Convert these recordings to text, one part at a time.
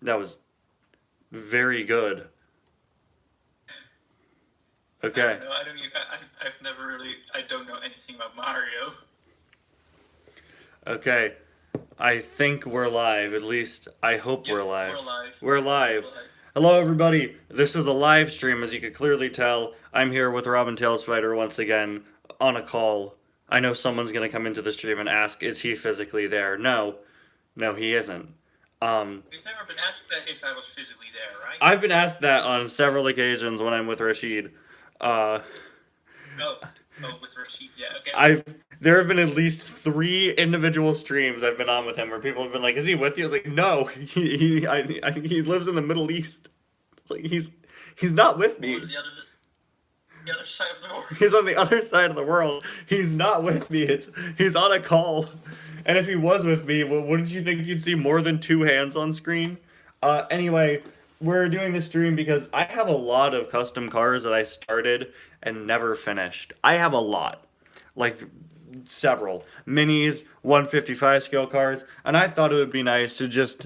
That was very good. I Okay. don't know. I don't. I've never really. I don't know anything about Mario. Okay. I think we're live. At least I hope Yep, we're we're live. alive. We're We're live. alive. Hello, everybody. This is a live stream, as you could clearly tell. I'm here with Robin Tails Fighter once again on a call. I know someone's gonna come into the stream and ask, is he physically there? No, no, he isn't. We've never been asked that if I was physically there, right? I've been asked that on several occasions when I'm with Rashid. Uh, Oh, with Rashid. Yeah. Okay. I've there have been at least 3 individual streams I've been on with him where people have been like, "Is he with you?" I was like, "No, I think he lives in the Middle East. It's like he's not with Or me. the other side of the world. He's on the other side of the world. He's not with me. He's on a call. And if he was with me, wouldn't you think you'd see more than 2 hands on screen? Anyway, we're doing this stream because I have a lot of custom cars that I started and never finished. I have a lot, like several minis, 155 scale cars, and I thought it would be nice to just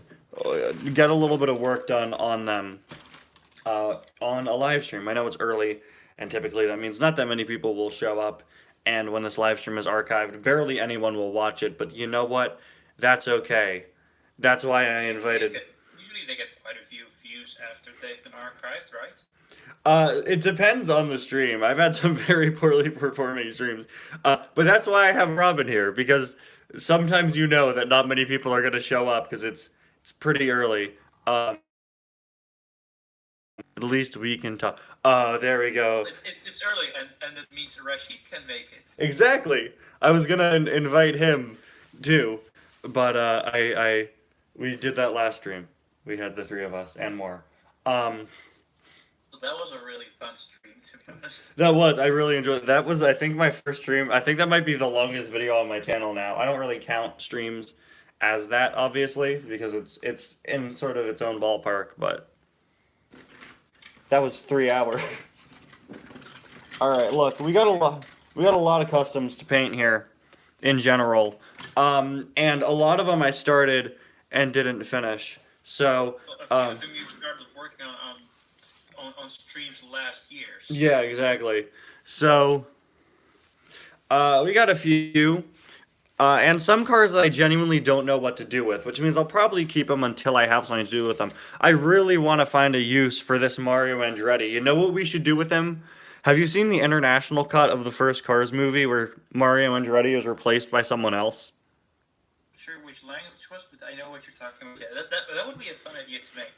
get a little bit of work done on them on a live stream. I know it's early, and typically that means not that many people will show up. And when this live stream is archived, barely anyone will watch it. But you know what? That's okay. That's why I invited. Usually they get quite a few views after they've been archived, right? It depends on the stream. I've had some very poorly performing streams. But that's why I have Robin here, because sometimes you know that not many people are going to show up because it's pretty early. At least we can talk. There we go. It's early, and that means Rashid can make it. Exactly. I was gonna invite him too, but I we did that last stream. We had the 3 of us and more. Um, So that was a really fun stream, to be honest. that was I really enjoyed it. That was I think my first stream. I think that might be the longest video on my channel now. I don't really count streams as that obviously because it's in sort of its own ballpark, but that was 3 hours. All right, look, we got a lot of customs to paint here, in general, and a lot of them I started and didn't finish. So, Well, a few of them you started working on streams last year. So. yeah, exactly. So, we got a few, and some cars that I genuinely don't know what to do with, which means I'll probably keep them until I have something to do with them. I really want to find a use for this Mario Andretti. You know what we should do with him? Have you seen the international cut of the first Cars movie where Mario Andretti is replaced by someone else? Not sure which language was, but I know what you're talking about. Yeah, that would be a fun idea to make.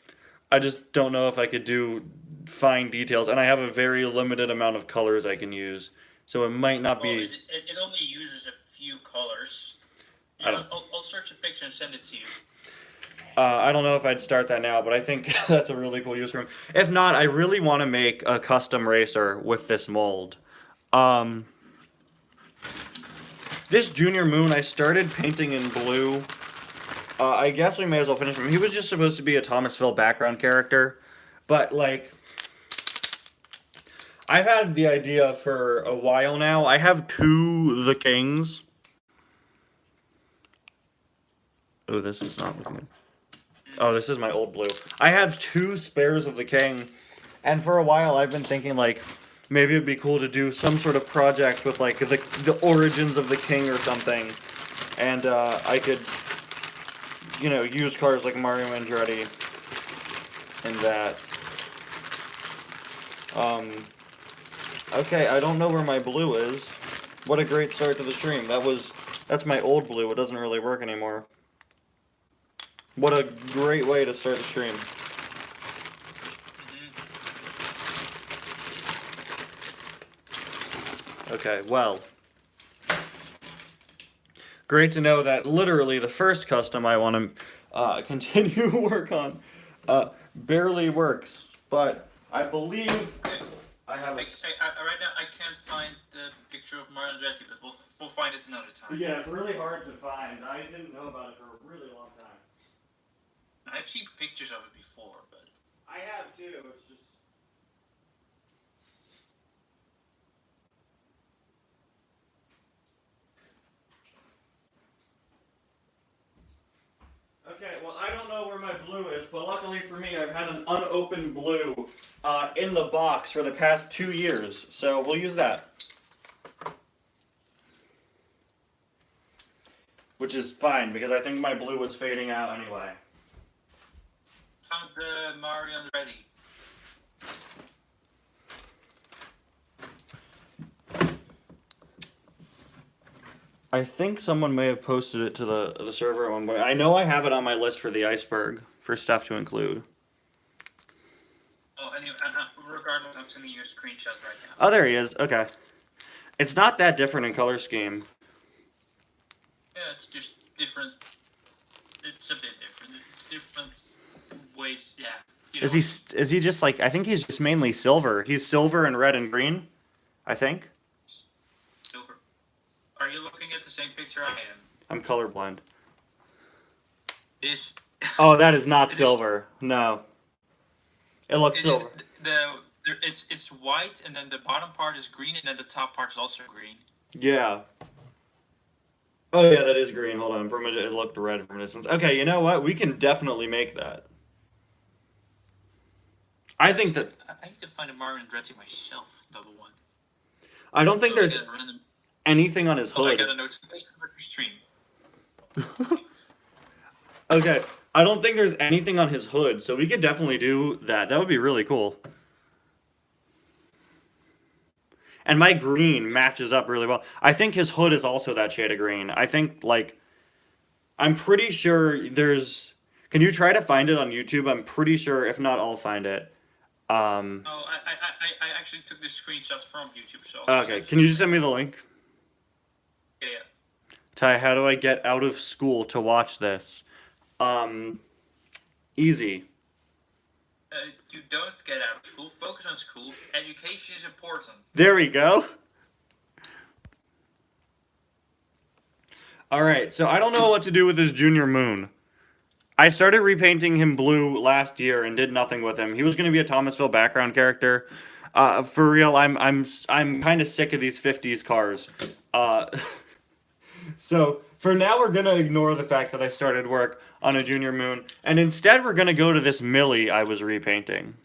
I just don't know if I could do fine details, and I have a very limited amount of colors I can use, so it might not Well, be. it only uses a few colors. I don't. I'll search a picture and send it to you. I don't know if I'd start that now, but I think that's a really cool use for him. If not, I really want to make a custom racer with this mold. Um, this Junior Moon, I started painting in blue. I guess we may as well finish him. He was just supposed to be a Thomasville background character, but like, I've had the idea for a while now. I have 2 The Kings. Oh, this is not looking. Oh, this is my old blue. I have 2 spares of the King, and for a while I've been thinking like maybe it'd be cool to do some sort of project with like the origins of the King or something, and I could use cars like Mario Andretti in that. Okay, I don't know where my blue is. What a great start to the stream. That's my old blue. It doesn't really work anymore. What a great way to start the stream. Okay, well. Great to know that literally the first custom I want to continue to work on barely works, but I believe I have a... Right now, I can't find the picture of Mario Andretti, but we'll find it another time. Yeah, it's really hard to find. I didn't know about it for a really long time. I've seen pictures of it before, but... I have too, it's just... Okay, well, I don't know where my blue is, but luckily luckily for me, I've had an unopened blue in the box for the past 2 years, so we'll use that. Which is fine, because I think my blue was fading out anyway. Found the Mario ready. I think someone may have posted it to the server at one point. I know I have it on my list for the iceberg, for stuff to include. Oh, anyway, regardless, I'm sending you a screenshot right now. Oh, there he is. Okay. It's not that different in color scheme. Yeah, it's just different. It's a bit different. It's different ways. Yeah. You know. Is he just like, I think he's just mainly silver. He's silver and red and green, I think. Silver. Are you looking at the same picture I am? I'm colorblind. This. Oh, that is not silver. No. It looks It silver. it's white, and then the bottom part is green, and then the top part is also green. Yeah. Oh yeah, that is green. Hold on, it looked red from a distance. Okay, you know what? We can definitely make that. I think that I need to find a Mario Andretti myself. Level 1. I don't think there's anything on his Oh, I hood. got a notification for your stream. Okay, I don't think there's anything on his hood, so we could definitely do that. That would be really cool. And my green matches up really well. I think his hood is also that shade of green. I think, like, I'm pretty sure there's... Can you try to find it on YouTube? I'm pretty sure, if not, I'll find it. No, I actually took the screenshots from YouTube, so... Okay, can you just send me the link? Yeah. Ty, how do I get out of school to watch this? Easy. You don't get out of school. Focus on school. Education is important. There we go. Alright, so I don't know what to do with this Junior Moon. I started repainting him blue last year and did nothing with him. He was going to be a Thomasville background character. For real, I'm kind of sick of these 50s cars. So for now, we're going to ignore the fact that I started work on a Junior Moon, and instead we're going to go to this Millie I was repainting.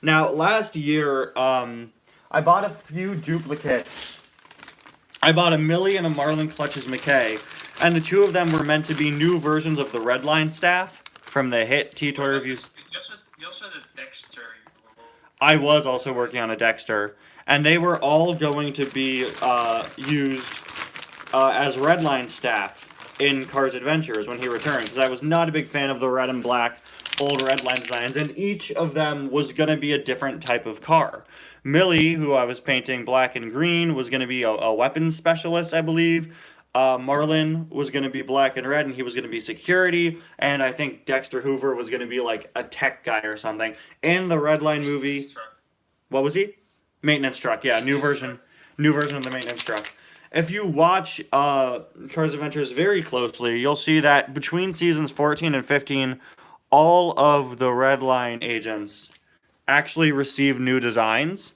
Now, last year, I bought a few duplicates. I bought a Millie and a Marlin Clutches McKay, and the two of them were meant to be new versions of the Redline staff from the hit T-Toy reviews. You also had a Dexter. I was also working on a Dexter, and they were all going to be used as Redline staff in Cars Adventures when he returned, because I was not a big fan of the red and black old Redline designs, and each of them was going to be a different type of car. Millie, who I was painting black and green, was going to be a weapons specialist, I believe. Marlin was going to be black and red, and he was going to be security, and I think Dexter Hoover was going to be like a tech guy or something. In the Redline movie, what was he? Maintenance truck, yeah, new version of the maintenance truck. If you watch Cars Adventures very closely, you'll see that between seasons 14 and 15, all of the Redline agents actually received new designs.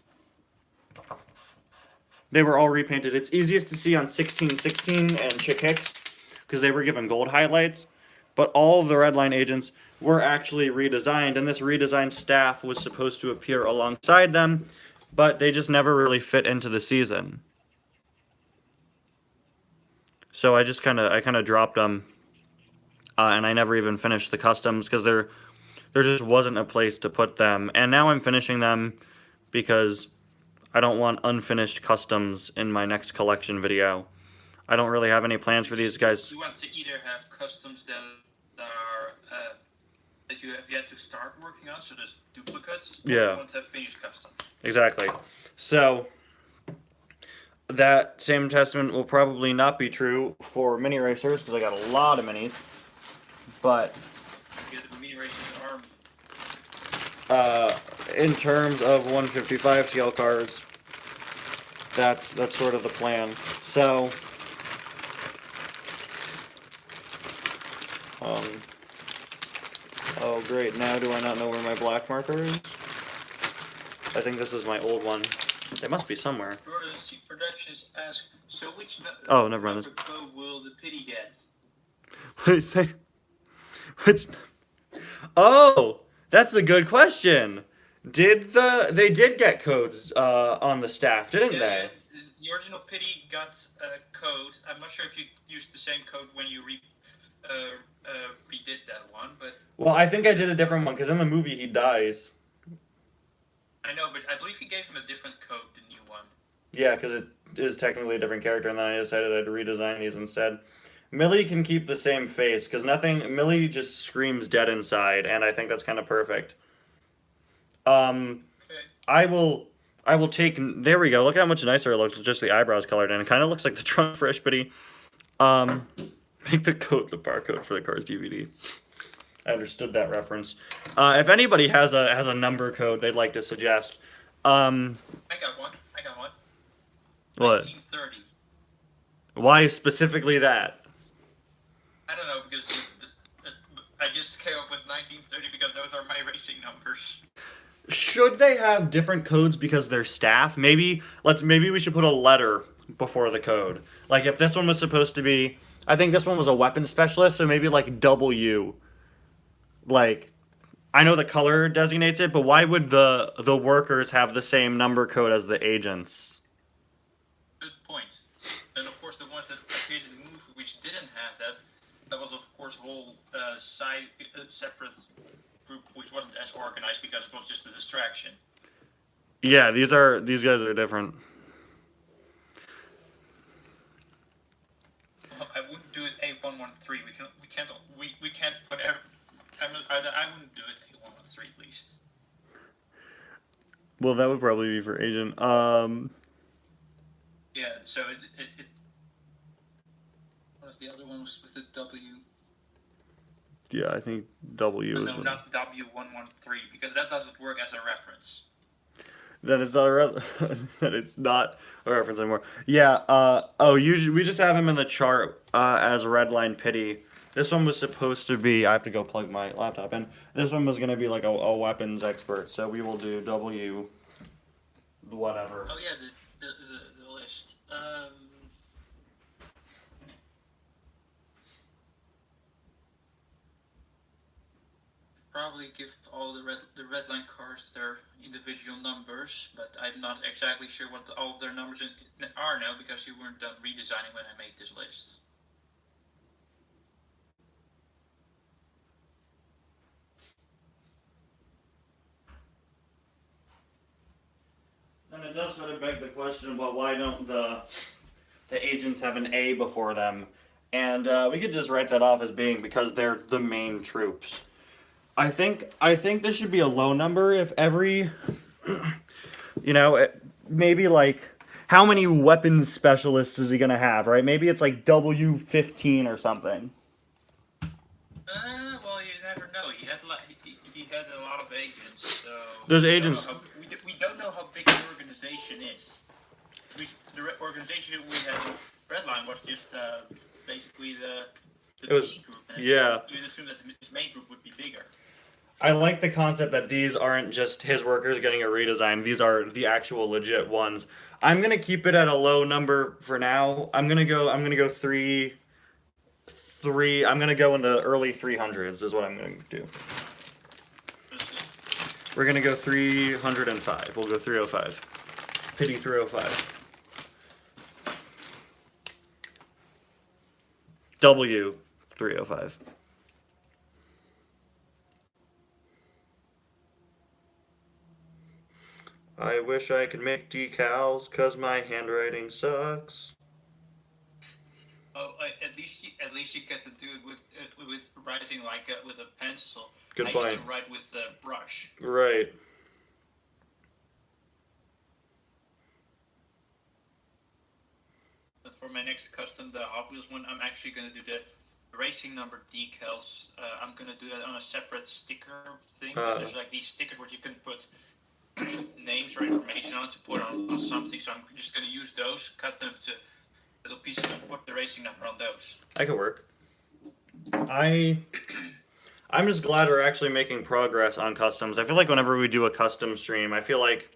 They were all repainted. It's easiest to see on 1616 and Chick Hicks, because they were given gold highlights. But all of the Redline agents were actually redesigned, and this redesigned staff was supposed to appear alongside them, but they just never really fit into the season. So I kind of dropped them, and I never even finished the customs, because there just wasn't a place to put them. And now I'm finishing them because I don't want unfinished customs in my next collection video. I don't really have any plans for these guys. You want to either have customs that are that you have yet to start working on, so there's duplicates, or Yeah. you want to have finished customs. Exactly. So that same testament will probably not be true for mini racers, because I got a lot of minis. But You have the mini racers army. in terms of 155 CL cars, that's sort of the plan. So oh great, now do I not know where my black marker is? I think this is my old one. It must be somewhere. Jordan C Productions asks, so which Oh, never mind. number code will the pity get? What did you say? Which Oh, that's a good question. They did get codes on the staff, didn't Yeah, they? the original Pity got a code. I'm not sure if you used the same code when you redid that one, but Well, I think I did a different one because in the movie he dies. I know, but I believe he gave him a different code, the new one. Yeah, because it is technically a different character, and then I decided I'd redesign these instead. Millie can keep the same face because nothing. Millie just screams dead inside, and I think that's kind of perfect. Um, Okay. I will. I will take. There we go. Look how much nicer it looks with just the eyebrows colored in. It kind of looks like the trunk for Ishpity. Um, make the code the barcode for the Cars DVD. I understood that reference. If anybody has a number code they'd like to suggest, um, I got one. I got one. what? 1930. Why specifically that? I don't know because I just came up with 1930 because those are my racing numbers. Should they have different codes because they're staff? Maybe we should put a letter before the code. Like if this one was supposed to be, I think this one was a weapons specialist, so maybe like W. Like I know the color designates it, but why would the workers have the same number code as the agents? Good point. And of course, the ones that appeared in the movie which didn't have that, that was of course a whole separate group which wasn't as organized because it was just a distraction. Yeah, these guys are different. I wouldn't do it A113. We can't put every. I wouldn't do it A113 at least. Well, that would probably be for agent. Yeah. So it what was the other one with the W? Yeah, I think W is. No, not W113 because that doesn't work as a reference. Then it's not that it's not a reference anymore. Yeah. Usually we just have him in the chart as Redline Pity. This one was supposed to be. I have to go plug my laptop in. This one was gonna be like a weapons expert. So we will do W. Whatever. Oh yeah, the list. Probably give all the red line cars their individual numbers, but I'm not exactly sure what all of their numbers are now because you weren't done redesigning when I made this list. Then it does sort of beg the question about why don't the agents have an A before them, and we could just write that off as being because they're the main troops. I think this should be a low number if every, maybe like how many weapons specialists is he gonna have, right? Maybe it's like W15 or something. Well, you never know. He had a lot of agents, so Those agents. We don't know how big the organization is. The organization we had in Redline was just basically the It was- B group. yeah. You'd assume that his main group would be bigger. I like the concept that these aren't just his workers getting a redesign. These are the actual legit ones. I'm gonna keep it at a low number for now. I'm gonna go three. I'm gonna go in the early 300s is what I'm gonna do. We're gonna go 305. We'll go 305. Pity 305. W 305. I wish I could make decals cause my handwriting sucks. Oh, at least you get to do it with writing like with a pencil. Good I point. used to write with a brush. Right. But for my next custom, the Hot Wheels one, I'm actually gonna do the racing number decals. I'm gonna do that on a separate sticker thing because there's like these stickers where you can put names or information on to put on something. So I'm just gonna use those, cut them to little pieces, and put the racing number on those. I could work. I'm just glad we're actually making progress on customs. I feel like whenever we do a custom stream, I feel like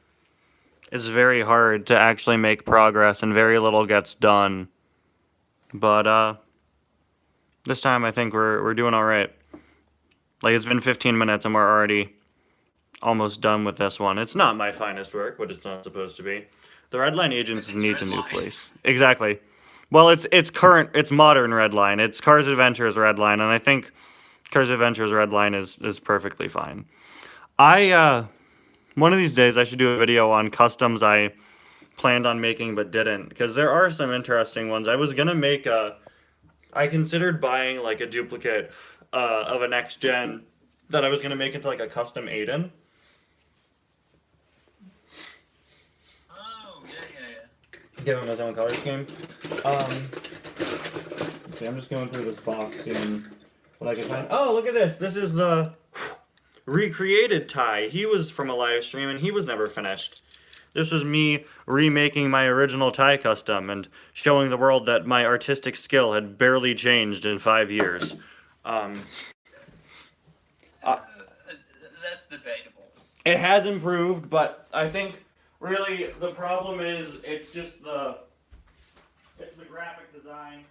it's very hard to actually make progress and very little gets done. But this time I think we're doing all right. Like, it's been 15 minutes and we're already almost done with this one. It's not my finest work, but it's not supposed to be. The Redline agents need a new place. Exactly. Well, it's modern Redline. It's Cars Adventures Redline, and I think Cars Adventures Redline is perfectly fine. One of these days I should do a video on customs I planned on making but didn't, because there are some interesting ones. I was gonna make I considered buying like a duplicate of a next gen that I was gonna make into like a custom Aiden. Oh, yeah. Give him his own color scheme. Let's see, I'm just going through this box, seeing what I can find. Oh, look at this! This is the recreated Ty. He was from a live stream and he was never finished. This was me remaking my original Ty custom and showing the world that my artistic skill had barely changed in 5 years. That's debatable. It has improved, but I think really the problem is it's the graphic design.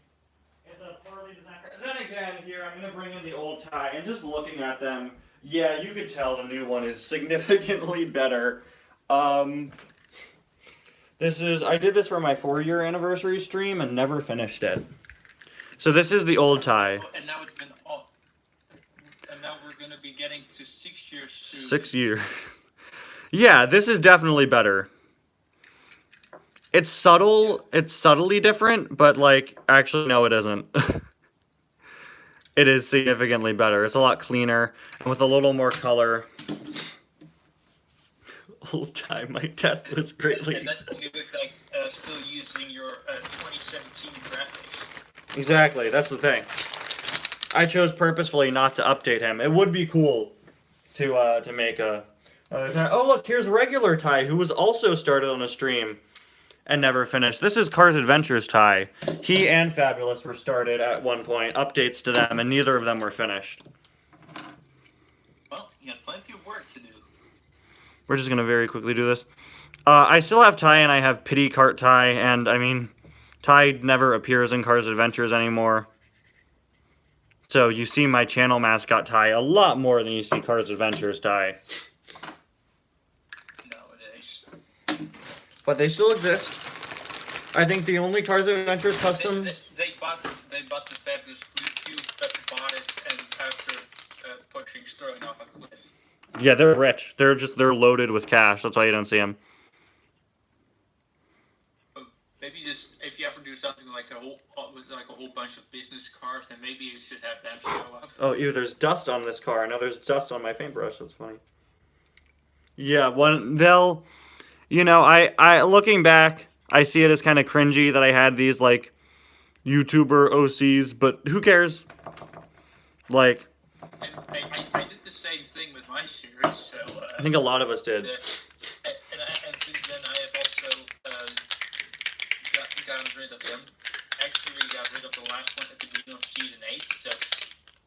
It's a poorly designed. And then again, here I'm gonna bring in the old Ty, and just looking at them, yeah, you could tell the new one is significantly better. I did this for my 4-year anniversary stream and never finished it. So this is the old Ty. And now it's been and now we're gonna be getting to 6 years soon. 6 years. Yeah, this is definitely better. It's subtle. It's subtly different, but like, actually, no, it isn't. It is significantly better. It's a lot cleaner and with a little more color. Old time, my death was greatly. And that's when you look like still using your 2017 graphics. Exactly, that's the thing. I chose purposefully not to update him. It would be cool to make a. Oh look, here's regular Ty, who was also started on a stream and never finished. This is Cars Adventures Ty. He and Fabulous were started at one point. Updates to them, and neither of them were finished. Well, you got plenty of work to do. We're just gonna very quickly do this. I still have Ty, and I have Pity Cart Ty, and I mean, Ty never appears in Cars Adventures anymore. So you see my channel mascot Ty a lot more than you see Cars Adventures Ty. Nowadays. But they still exist. I think the only Cars Adventures customs. They bought the Fabulous Fleet Cube, bought it, and after pushing Sterling off a cliff. Yeah, they're rich. They're loaded with cash. That's why you don't see them. Maybe just if you ever do something like a whole bunch of business cars, then maybe you should have them show up. Oh, ew, there's dust on this car. Now there's dust on my paintbrush. That's funny. Yeah, I looking back, I see it as kind of cringy that I had these like YouTuber OCs, but who cares? Like, I did the same thing with my series, so I think a lot of us did. And since then I have also gotten rid of them. Actually, got rid of the last one at the beginning of season 8. So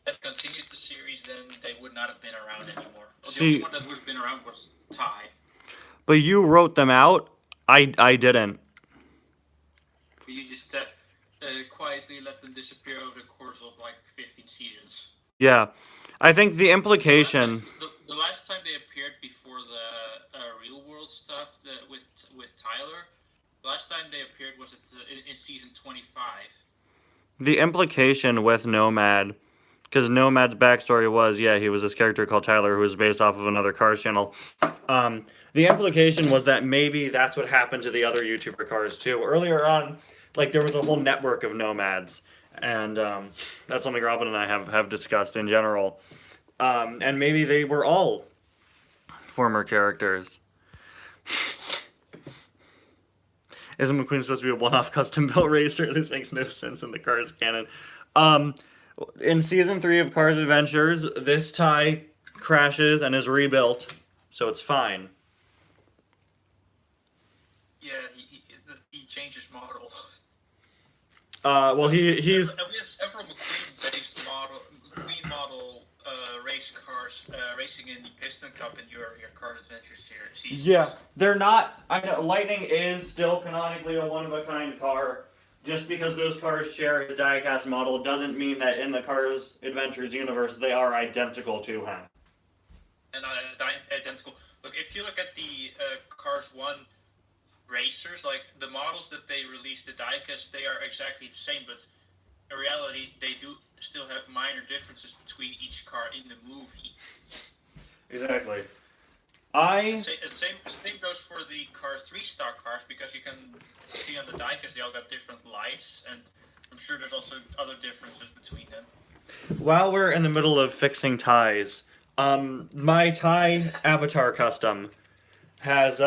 if continued the series, then they would not have been around anymore. The only one that would have been around was Ty. But you wrote them out. I didn't. You just quietly let them disappear over the course of like 15 seasons. Yeah, I think the implication. The last time they appeared before the real world stuff with Tyler. Last time they appeared was in season 25. The implication with Nomad, because Nomad's backstory was, yeah, he was this character called Tyler who was based off of another Cars channel. The implication was that maybe that's what happened to the other YouTuber Cars too. Earlier on, like, there was a whole network of Nomads, and that's something Robin and I have discussed in general. And maybe they were all former characters. Isn't McQueen supposed to be a one-off custom-built racer? This makes no sense in the Cars canon. In Season 3 of Cars Adventures, this Ty crashes and is rebuilt, so it's fine. Yeah, he changed his model. Well, he's... We have several McQueen-based model race cars racing in the Piston Cup in your Cars Adventure series. Yeah, they're not... I know Lightning is still canonically a one-of-a-kind car, just because those cars share his diecast model doesn't mean that in the Cars Adventures universe they are identical to him. And identical. Look, if you look at the Cars 1 racers, like the models that they released, the diecast, they are exactly the same, but in reality, they do still have minor differences between each car in the movie. Exactly. Same goes for the Cars 3 stock cars, because you can see on the diecast they all got different lights, and I'm sure there's also other differences between them. While we're in the middle of fixing ties, my tie avatar custom has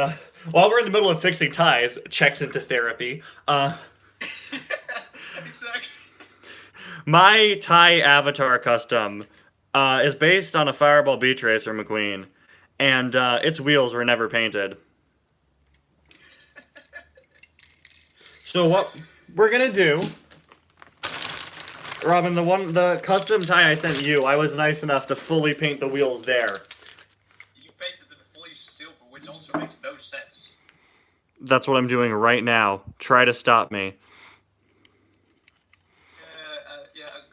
while we're in the middle of fixing ties, checks into therapy. Exactly. My tie avatar custom is based on a Fireball Beach Racer McQueen, and its wheels were never painted. So what we're gonna do, Robin, the custom tie I sent you, I was nice enough to fully paint the wheels there. You painted them fully silver, which also makes no sense. That's what I'm doing right now. Try to stop me.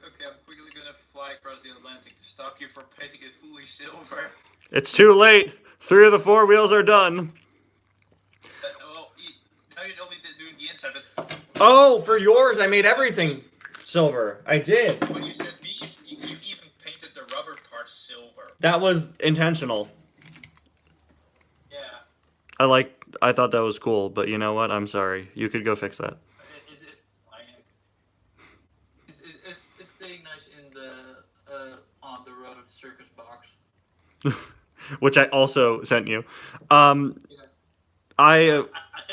Okay, I'm quickly gonna fly across the Atlantic to stop you from painting it fully silver. It's too late. 3 of the 4 wheels are done. Now you're only doing the inside, but... Oh, for yours, I made everything silver. I did. When you said me, you even painted the rubber parts silver. That was intentional. Yeah. I thought that was cool, but you know what? I'm sorry. You could go fix that. It's staying nice in the on the road circus box. Which I also sent you. It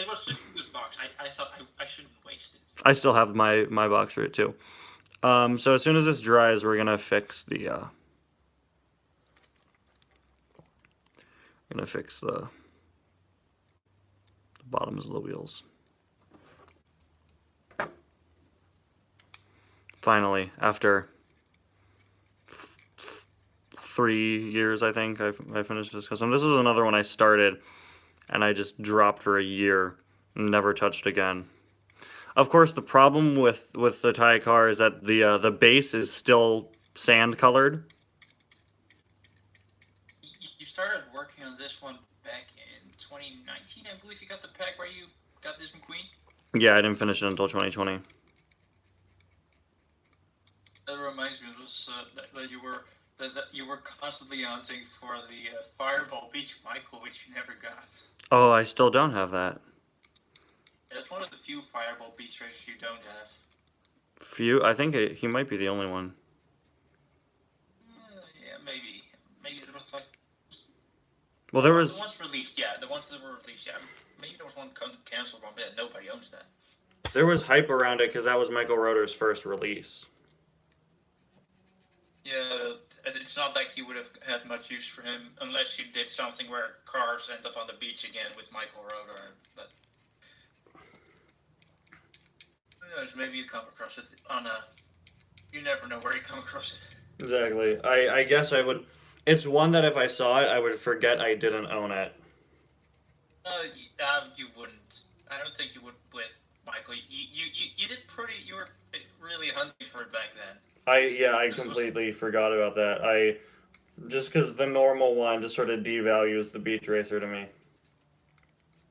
was such a good box. I thought I shouldn't waste it. I still have my box for it too. So as soon as this dries, we're gonna fix the bottoms of the wheels. Finally, after 3 years, I think I finished this custom. This was another one I started, and I just dropped for a year, and never touched again. Of course, the problem with the Thai car is that the base is still sand colored. You started working on this one back in 2019, I believe. You got the pack where you got this McQueen. Yeah, I didn't finish it until 2020. That reminds me, it was that you were constantly hunting for the Fireball Beach Michael, which you never got. Oh, I still don't have that. That's one of the few Fireball Beach racers you don't have. Few? I think he might be the only one. Yeah, maybe. Maybe there was like... Well, there was... The ones released, yeah. The ones that were released, yeah. Maybe there was one canceled one, but yeah, nobody owns that. There was hype around it because that was Michael Roeder's first release. Yeah, it's not like you would have had much use for him unless you did something where cars end up on the beach again with Michael Roeder. But who knows? Maybe you come across it on a. You never know where you come across it. Exactly. I guess I would. It's one that if I saw it, I would forget I didn't own it. You wouldn't. I don't think you would with Michael. You did pretty. You were really hunting for it back then. I completely forgot about that. Just because the normal one just sort of devalues the Beach Racer to me.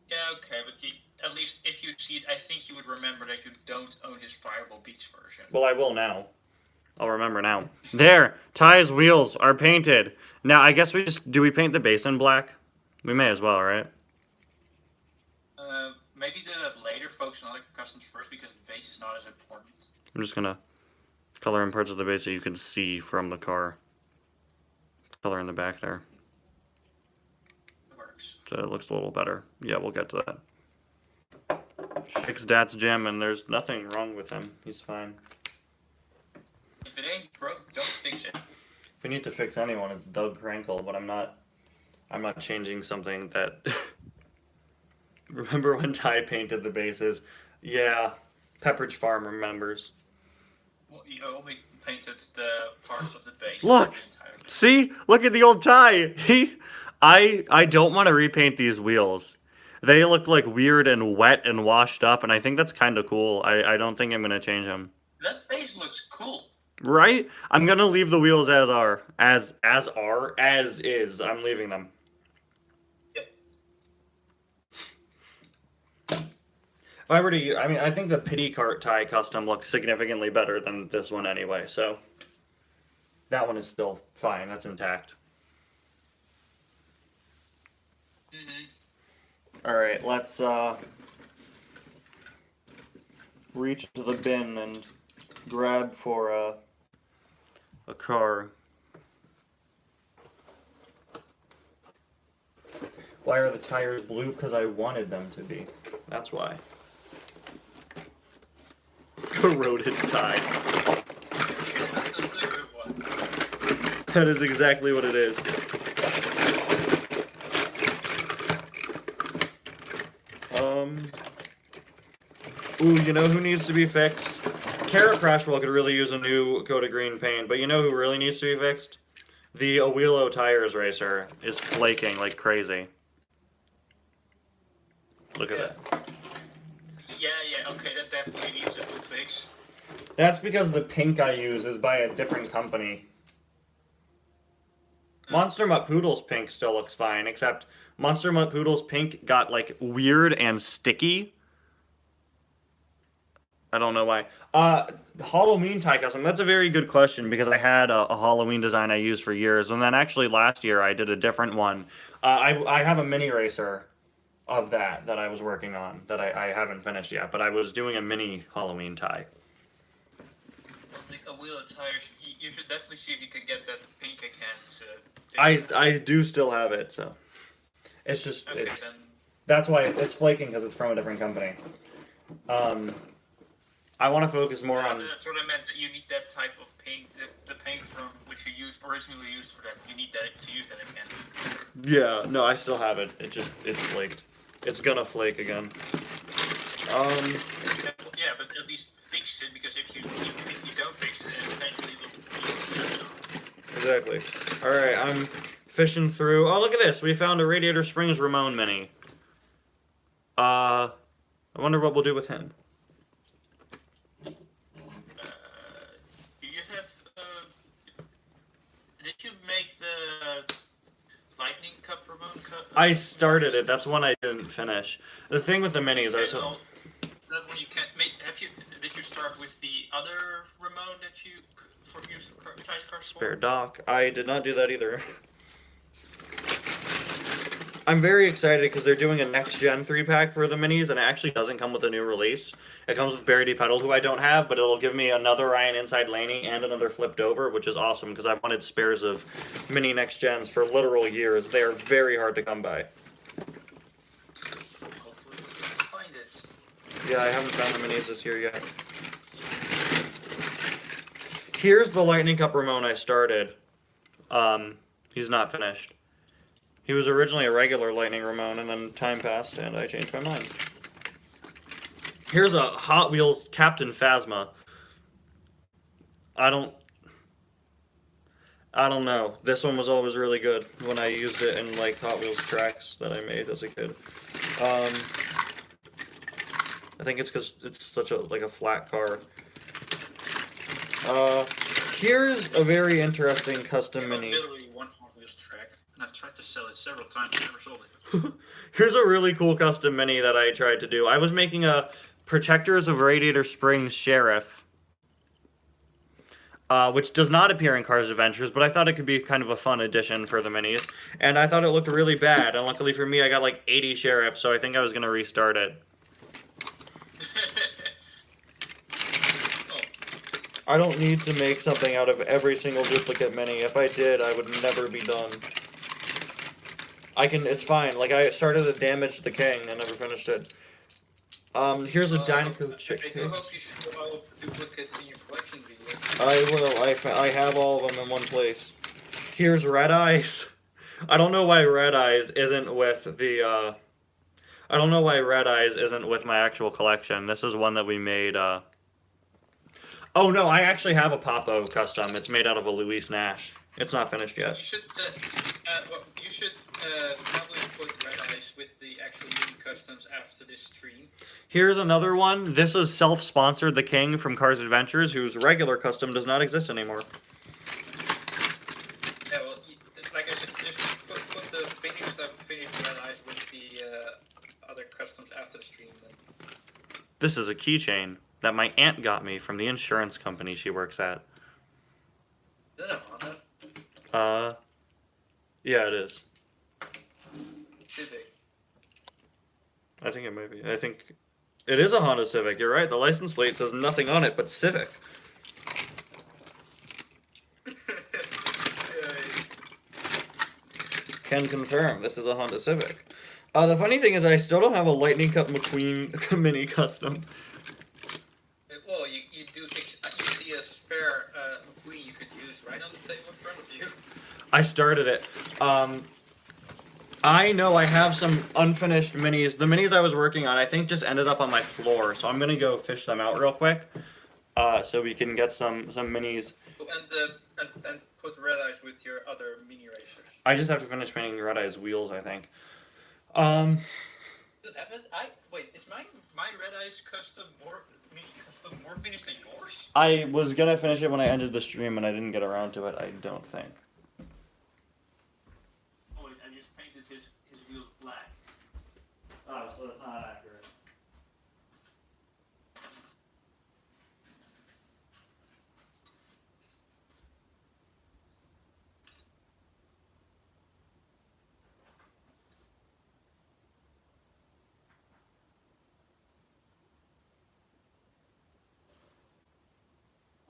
Yeah, okay, but at least if you see it, I think you would remember that you don't own his Fireball Beach version. Well, I will now. I'll remember now. There! Ty's wheels are painted. Now, I guess do we paint the base in black? We may as well, right? Maybe do that later, focus on other customs first, because the base is not as important. I'm just gonna color in parts of the base so you can see from the car. Color in the back there. It works. So it looks a little better. Yeah, we'll get to that. Fix Dat's gem, and there's nothing wrong with him. He's fine. If it ain't broke, don't fix it. If we need to fix anyone, it's Doug Krankel, but I'm not changing something that... Remember when Ty painted the bases? Yeah, Pepperidge Farm remembers. Well, you only painted the parts of the base. Look! The See? Look at the old Ty! I don't want to repaint these wheels. They look like weird and wet and washed up, and I think that's kind of cool. I don't think I'm gonna change them. That base looks cool. Right? I'm gonna leave the wheels as are. As is. I'm leaving them. Yep. If I were to, I mean, I think the Pity Cart tie custom looks significantly better than this one anyway, so that one is still fine. That's intact. All right, let's reach to the bin and grab for a car. Why are the tires blue? Because I wanted them to be. That's why. Corroded tie. That is exactly what it is. Ooh, you know who needs to be fixed? Carrot Crashwell could really use a new coat of green paint, but you know who really needs to be fixed? The Awilo Tires Racer is flaking like crazy. Look at that. Yeah, okay, that definitely needs a full fix. That's because the pink I use is by a different company. Monster Mutt Poodle's pink still looks fine, except Monster Mutt Poodle's pink got like weird and sticky. I don't know why. Halloween tie custom. That's a very good question because I had a Halloween design I used for years, and then actually last year I did a different one. I have a mini racer of that I was working on that I haven't finished yet, but I was doing a mini Halloween tie. Like a wheel of tires, you should definitely see if you can get that pink again. I do still have it, so it's just okay, it's, then. that's why it's flaking because it's from a different company. I want to focus more on. That's what I meant. That you need that type of paint, the paint from which you originally used for that. You need that to use that again. Yeah, no, I still have it. It's flaked. It's gonna flake again. Yeah, but at least fix it because if you don't fix it, then eventually it'll. Exactly. All right, I'm fishing through. Oh, look at this. We found a Radiator Springs Ramon mini. I wonder what we'll do with him. Do you have? Did you make the Lightning Cup Ramon Cup? I started it. That's one I didn't finish. The thing with the minis, that one you can't make. Did you start with the other Ramon that you used for Ty's car swap? Spare dock. I did not do that either. I'm very excited because they're doing a next gen 3-pack for the minis, and it actually doesn't come with a new release. It comes with Barry D. Pedal, who I don't have, but it'll give me another Ryan Inside Laney and another flipped over, which is awesome because I've wanted spares of mini next gens for literal years. They are very hard to come by. Hopefully we can find it. Yeah, I haven't found the minis this year yet. Here's the Lightning Cup Ramon I started. He's not finished. He was originally a regular Lightning Ramon, and then time passed, and I changed my mind. Here's a Hot Wheels Captain Phasma. I don't know. This one was always really good when I used it in like Hot Wheels tracks that I made as a kid. I think it's because it's such a flat car. Here's a very interesting custom mini. Literally one Hot Wheels track, and I've tried to sell it several times. I never sold it. Here's a really cool custom mini that I tried to do. I was making a Protectors of Radiator Springs Sheriff, which does not appear in Cars Adventures, but I thought it could be kind of a fun addition for the minis. And I thought it looked really bad, and luckily for me, I got like 80 Sheriffs, so I think I was going to restart it. I don't need to make something out of every single duplicate mini. If I did, I would never be done. It's fine. Like, I started a Damage the King. I never finished it. Here's a Dynaco Chick. I do hope you show all of the duplicates in your collection video. I will. I have all of them in one place. Here's Red Eyes. I don't know why Red Eyes isn't with the, I don't know why Red Eyes isn't with my actual collection. This is one that we made, Oh no, I actually have a Popo custom. It's made out of a Luis Nash. It's not finished yet. You should probably put Red Eyes with the actual Mini Customs after this stream. Here's another one. This is self-sponsored, the King from Cars Adventures, whose regular custom does not exist anymore. Yeah, well, like I said, just put the finished Red Eyes with the other customs after the stream. Then. This is a keychain that my aunt got me from the insurance company she works at. Is that a Honda? Yeah, it is. Did they? I think it might be. I think it is a Honda Civic. You're right. The license plate says nothing on it but Civic. Can confirm this is a Honda Civic. The funny thing is I still don't have a Lightning Cup McQueen mini custom. Well, you see a spare McQueen you could use right on the table in front of you. I started it. I know I have some unfinished minis. The minis I was working on, I think, just ended up on my floor, so I'm gonna go fish them out real quick, so we can get some minis. And put Red Eyes with your other mini racers. I just have to finish painting Red Eye's wheels, I think. Wait, is my Red Eyes mini custom more finished than yours? I was gonna finish it when I ended the stream, and I didn't get around to it. I don't think. Oh, I just painted his wheels black. Oh, so that's not accurate.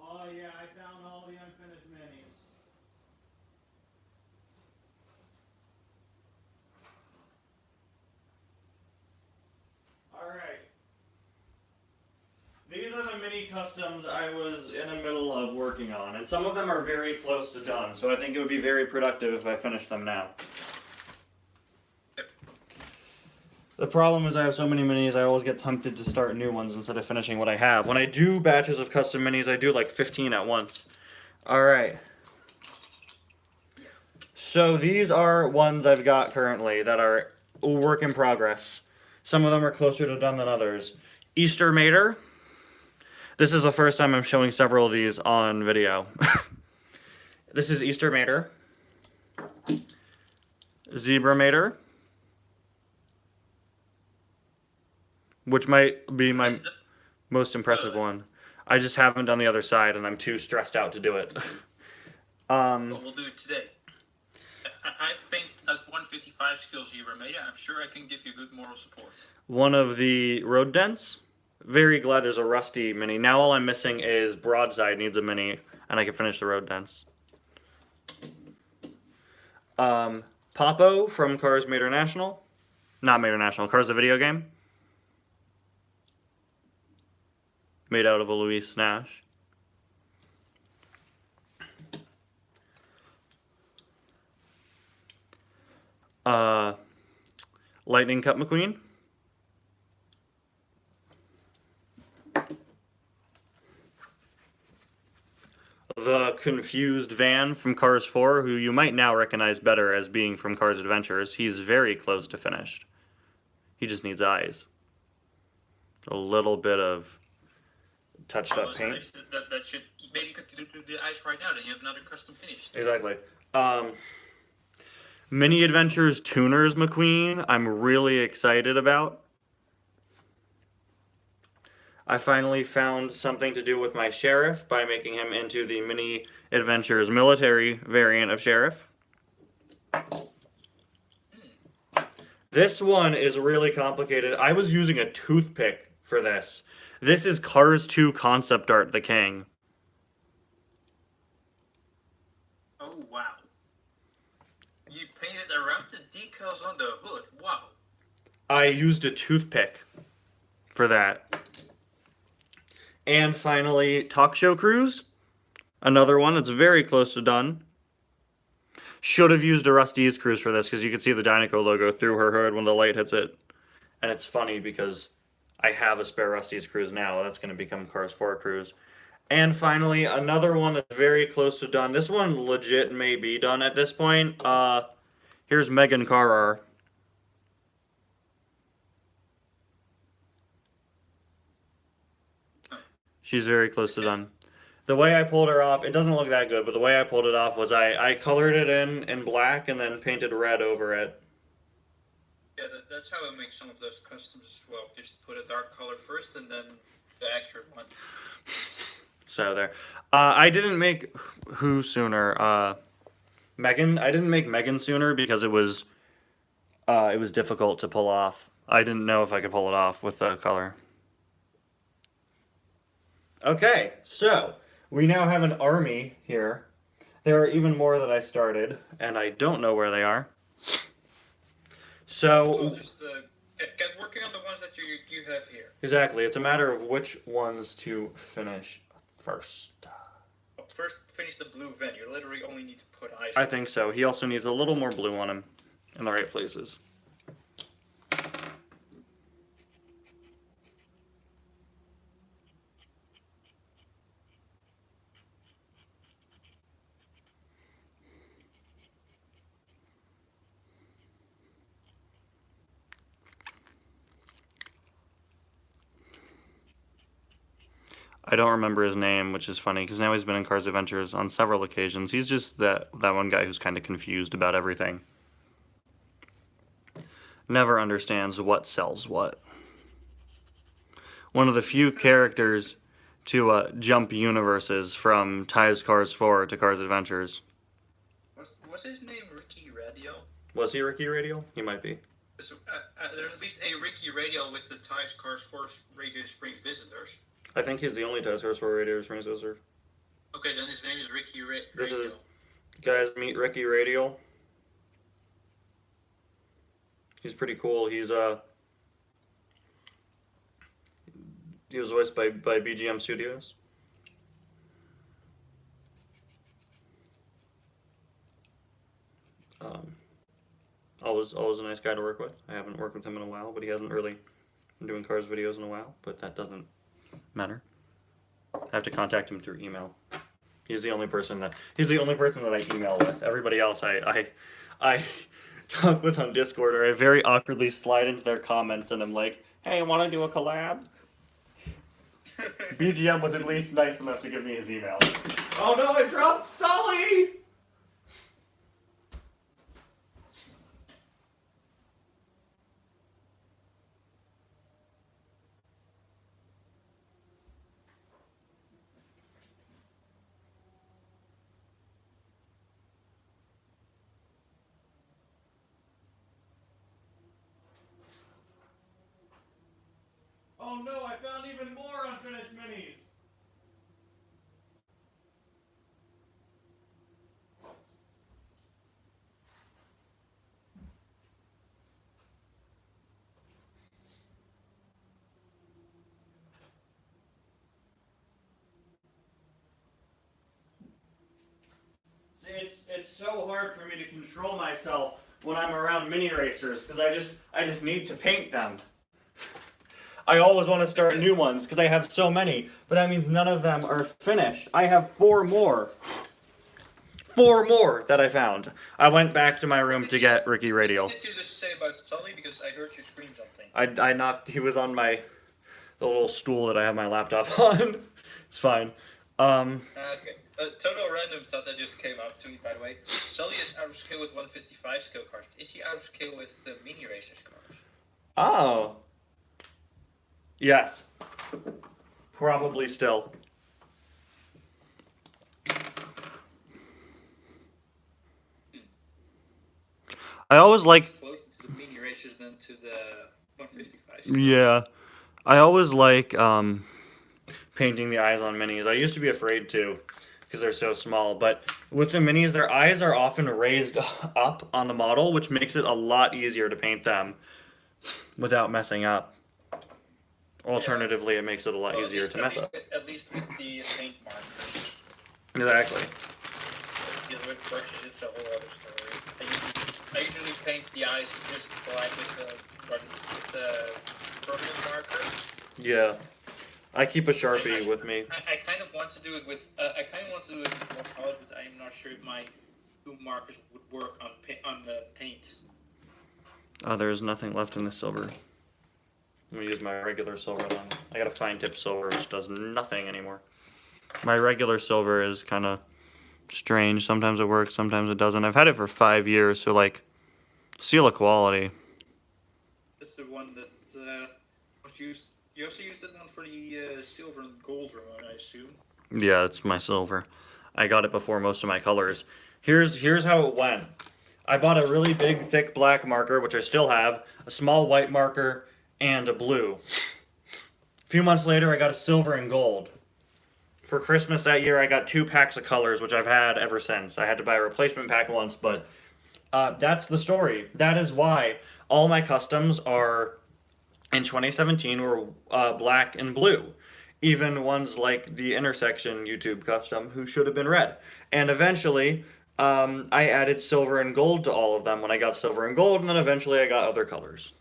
Oh yeah, I found all the unfinished minis. Alright. These are the mini customs I was in the middle of working on, and some of them are very close to done, so I think it would be very productive if I finished them now. The problem is I have so many minis, I always get tempted to start new ones instead of finishing what I have. When I do batches of custom minis, I do like 15 at once. Alright. So these are ones I've got currently that are a work in progress. Some of them are closer to done than others. Easter Mater. This is the first time I'm showing several of these on video. This is Easter Mater. Zebra Mater. Which might be my most impressive one. I just haven't done the other side, and I'm too stressed out to do it. Well, we'll do it today. I've painted a 155 skill Zebra Mater. I'm sure I can give you good moral support. One of the road dents. Very glad there's a rusty mini. Now all I'm missing is Broadside needs a mini, and I can finish the road dents. Popo from Cars Mater National. Not Mater National, Cars the video game. Made out of a Luis Nash. Lightning Cup McQueen. The Confused Van from Cars 4, who you might now recognize better as being from Cars Adventures. He's very close to finished. He just needs eyes. A little bit of touched up paint. That should, maybe you could do the eyes right now, then you have another custom finished. Exactly. Mini Adventures Tuners McQueen, I'm really excited about. I finally found something to do with my Sheriff by making him into the Mini Adventures military variant of Sheriff. This one is really complicated. I was using a toothpick for this. This is Cars 2 concept art, the King. Oh, wow. You painted around the decals on the hood. Wow. I used a toothpick for that. And finally, Talk Show Cruise. Another one that's very close to done. Should have used a Rusty's Cruise for this because you can see the Dynaco logo through her hood when the light hits it. And it's funny because I have a spare Rusty's Cruise now. That's going to become Cars 4 Cruise. And finally, another one that's very close to done. This one legit may be done at this point. Here's Megan Carrar. She's very close to done. The way I pulled her off, it doesn't look that good, but the way I pulled it off was I colored it in black and then painted red over it. Yeah, that's how I make some of those customs as well. Just put a dark color first and then the accurate one. So there. I didn't make who sooner. Megan. I didn't make Megan sooner because it was difficult to pull off. I didn't know if I could pull it off with the color. Okay, so we now have an army here. There are even more that I started, and I don't know where they are. So Well, just get working on the ones that you have here. exactly, it's a matter of which ones to finish first. Well, first, finish the blue Ven. You literally only need to put eyes. I think so. He also needs a little more blue on him in the right places. I don't remember his name, which is funny because now he's been in Cars Adventures on several occasions. He's just that one guy who's kind of confused about everything. Never understands what sells what. One of the few characters to jump universes from Ty's Cars 4 to Cars Adventures. Was his name Ricky Radio? Was he Ricky Radial? He might be. There's at least a Ricky Radio with the Ty's Cars 4 Radio Springs visitors. I think he's the only Ty's Cars 4 Radio Springs visitor. Okay, then his name is Ricky Radio. This is, guys, meet Ricky Radial. He's pretty cool. He was voiced by BGM Studios. Always a nice guy to work with. I haven't worked with him in a while, but he hasn't really been doing Cars videos in a while, but that doesn't matter. I have to contact him through email. He's the only person that I email with. Everybody else I talk with on Discord, or I very awkwardly slide into their comments and I'm like, hey, want to do a collab? BGM was at least nice enough to give me his email. Oh no, I dropped Sully! Oh no, I found even more unfinished minis! See, it's so hard for me to control myself when I'm around mini racers because I just need to paint them. I always want to start new ones because I have so many, but that means none of them are finished. I have 4 more. 4 more that I found. I went back to my room to get Ricky Radial. What did you just say about Sully? Because I heard you scream something. I knocked, he was on the little stool that I have my laptop on. It's fine. Okay. Total random thought that just came up to me, by the way. Sully is out of scale with 155 scale cars. Is he out of scale with the mini racers cars? Oh. Yes. Probably still. I always like... Closer to the mini racers than to the 155. Yeah. I always like painting the eyes on minis. I used to be afraid to because they're so small, but with the minis, their eyes are often raised up on the model, which makes it a lot easier to paint them without messing up. Alternatively, it makes it a lot easier to mess up. At least with the paint markers. Exactly. With brushes, it's a whole other story. I usually paint the eyes just like with the permanent marker. Yeah. I keep a Sharpie with me. I kind of want to do it with more colors, but I'm not sure if my 2 markers would work on the paint. Oh, there's nothing left in the silver. I'm gonna use my regular silver then. I got a fine tip silver which does nothing anymore. My regular silver is kind of strange. Sometimes it works, sometimes it doesn't. I've had it for 5 years, so like, seal of quality. That's the one that was used. You also used that one for the silver and gold one, I assume. Yeah, it's my silver. I got it before most of my colors. Here's how it went. I bought a really big, thick black marker, which I still have, a small white marker, and a blue. A few months later, I got a silver and gold. For Christmas that year, I got 2 packs of colors, which I've had ever since. I had to buy a replacement pack once, but that's the story. That is why all my customs are, in 2017, were black and blue. Even ones like the Intersection YouTube custom, who should have been red. And eventually, I added silver and gold to all of them when I got silver and gold, and then eventually I got other colors.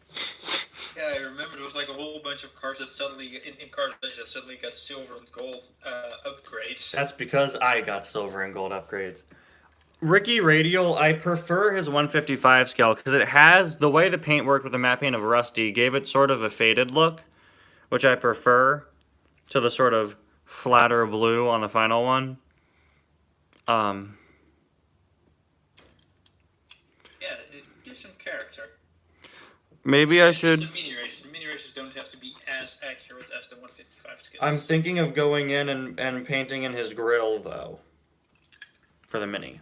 Yeah, I remember there was like a whole bunch of cars that suddenly, in cars that suddenly got silver and gold upgrades. That's because I got silver and gold upgrades. Ricky Radial, I prefer his 155 scale because it has, the way the paint worked with the matte paint of Rusty gave it sort of a faded look, which I prefer to the sort of flatter blue on the final one. Yeah, it gives some character. Maybe I should. It's a mini race. The mini races don't have to be as accurate as the 155 scale. I'm thinking of going in and painting in his grill, though, for the mini.